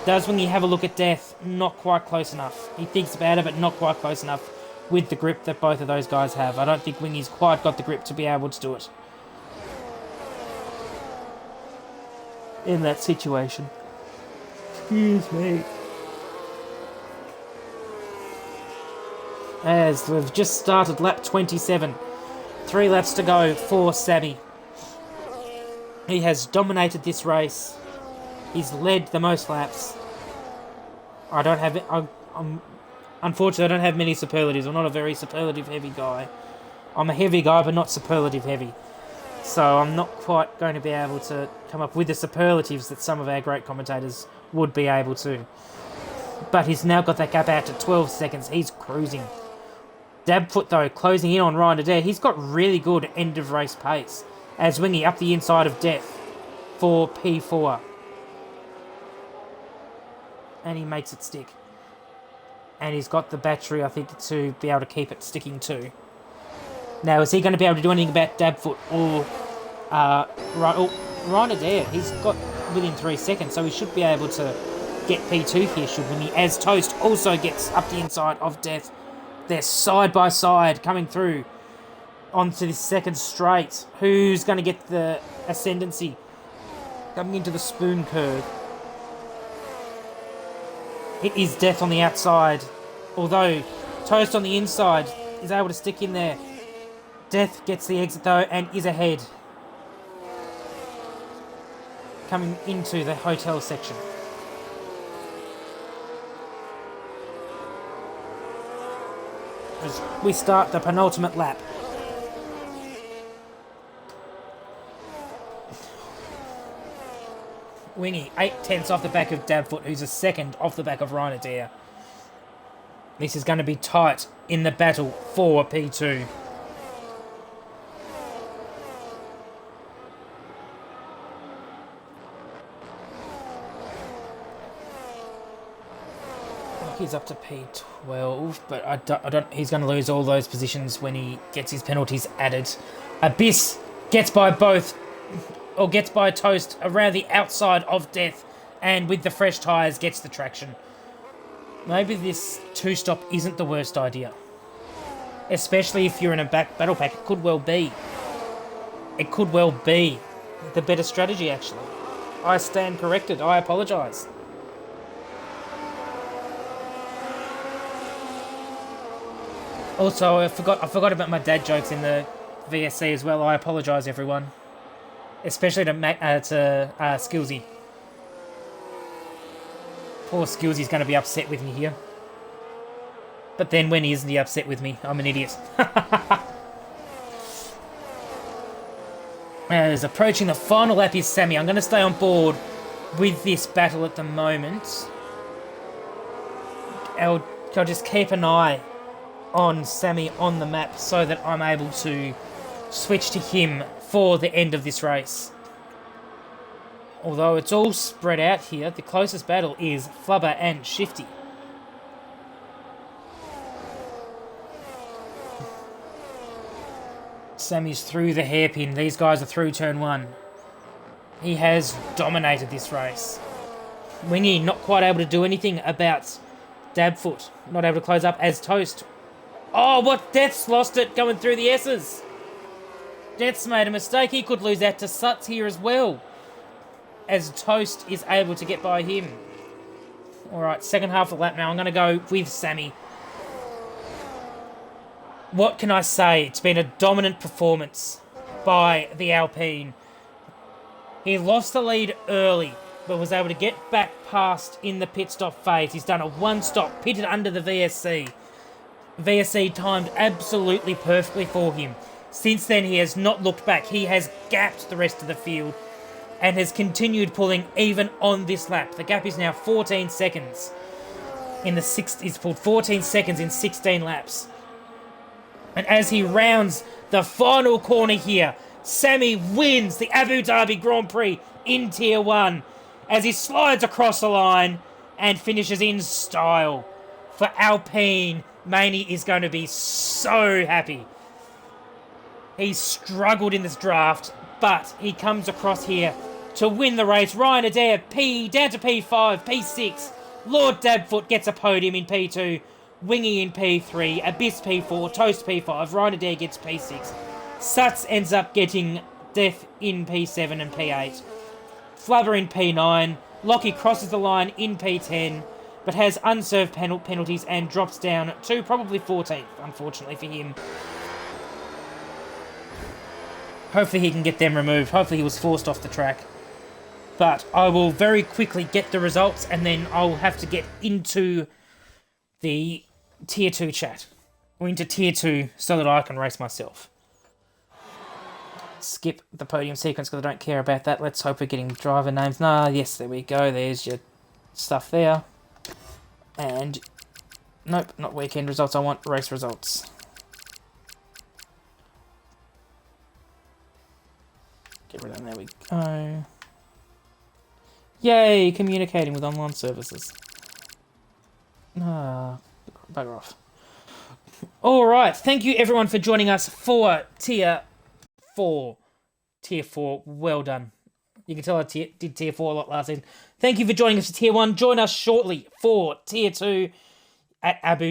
Does Wingy have a look at Death? Not quite close enough. He thinks about it, but not quite close enough with the grip that both of those guys have. I don't think Wingy's quite got the grip to be able to do it in that situation. Excuse me. As we've just started lap 27. 3 laps to go for Sammy. He has dominated this race. He's led the most laps. Unfortunately, I don't have many superlatives. I'm not a very superlative heavy guy. I'm a heavy guy, but not superlative heavy. So I'm not quite going to be able to come up with the superlatives that some of our great commentators would be able to. But he's now got that gap out to 12 seconds. He's cruising. Dabfoot, though, closing in on Ryan Adair. He's got really good end-of-race pace. As Wingy up the inside of Death for P4. And he makes it stick. And he's got the battery, I think, to be able to keep it sticking too. Now, is he going to be able to do anything about Dabfoot or Ryan Adair? He's got within 3 seconds, so he should be able to get P2 here, should Wingy. As Toast also gets up the inside of Death. They're side by side coming through onto this second straight. Who's going to get the ascendancy? Coming into the spoon curve. It is Death on the outside. Although Toast on the inside is able to stick in there. Death gets the exit though and is ahead. Coming into the hotel section. As we start the penultimate lap. Wingy, 8/10 off the back of Dabfoot, who's a second off the back of Ryan Adair. This is going to be tight in the battle for P2. He's up to P12, but I don't. He's going to lose all those positions when he gets his penalties added. Abyss gets by both, or gets by Toast around the outside of Death, and with the fresh tyres gets the traction. Maybe this 2-stop isn't the worst idea, especially if you're in a battle pack. It could well be. It could well be the better strategy. Actually, I stand corrected. I apologise. Also, I forgot about my dad jokes in the VSC as well. I apologise, everyone, especially to Skillsy. Poor Skillsy's going to be upset with me here. But then when isn't he upset with me? I'm an idiot. As approaching the final lap is Sammy. I'm going to stay on board with this battle at the moment. I'll just keep an eye on Sammy on the map so that I'm able to switch to him for the end of this race. Although it's all spread out here, the closest battle is Flubber and Shifty. Sammy's through the hairpin. These guys are through turn 1. He has dominated this race. Wingy not quite able to do anything about Dabfoot. Not able to close up as Toast. Oh, what? Death's lost it going through the S's. Death's made a mistake. He could lose out to Suts here as well, as Toast is able to get by him. Alright, second half of the lap now. I'm going to go with Sammy. What can I say? It's been a dominant performance by the Alpine. He lost the lead early, but was able to get back past in the pit stop phase. He's done a one-stop, pitted under the VSC. VSC timed absolutely perfectly for him. Since then, he has not looked back. He has gapped the rest of the field and has continued pulling even on this lap. The gap is now 14 seconds. He's pulled 14 seconds in 16 laps. And as he rounds the final corner here, Sammy wins the Abu Dhabi Grand Prix in Tier 1 as he slides across the line and finishes in style. For Alpine, Maney is going to be so happy. He struggled in this draft, but he comes across here to win the race. Ryan Adair, down to P5, P6. Lord Dabfoot gets a podium in P2. Wingy in P3, Abyss P4, Toast P5, Ryan Adair gets P6. Suts ends up getting Death in P7 and P8. Flubber in P9. Lockie crosses the line in P10, but has unserved penalties and drops down to probably 14th, unfortunately for him. Hopefully he can get them removed. Hopefully he was forced off the track. But I will very quickly get the results, and then I'll have to get into the Tier 2 chat. Or into Tier 2 so that I can race myself. Skip the podium sequence because I don't care about that. Let's hope we're getting driver names. Yes, there we go. There's your stuff there. And, nope, not weekend results. I want race results. Get rid of them. There we go. Yay, communicating with online services. Bugger off. Alright, thank you everyone for joining us for Tier 4. Tier 4, well done. You can tell I did Tier 4 a lot last season. Thank you for joining us for Tier 1. Join us shortly for Tier 2 at Abu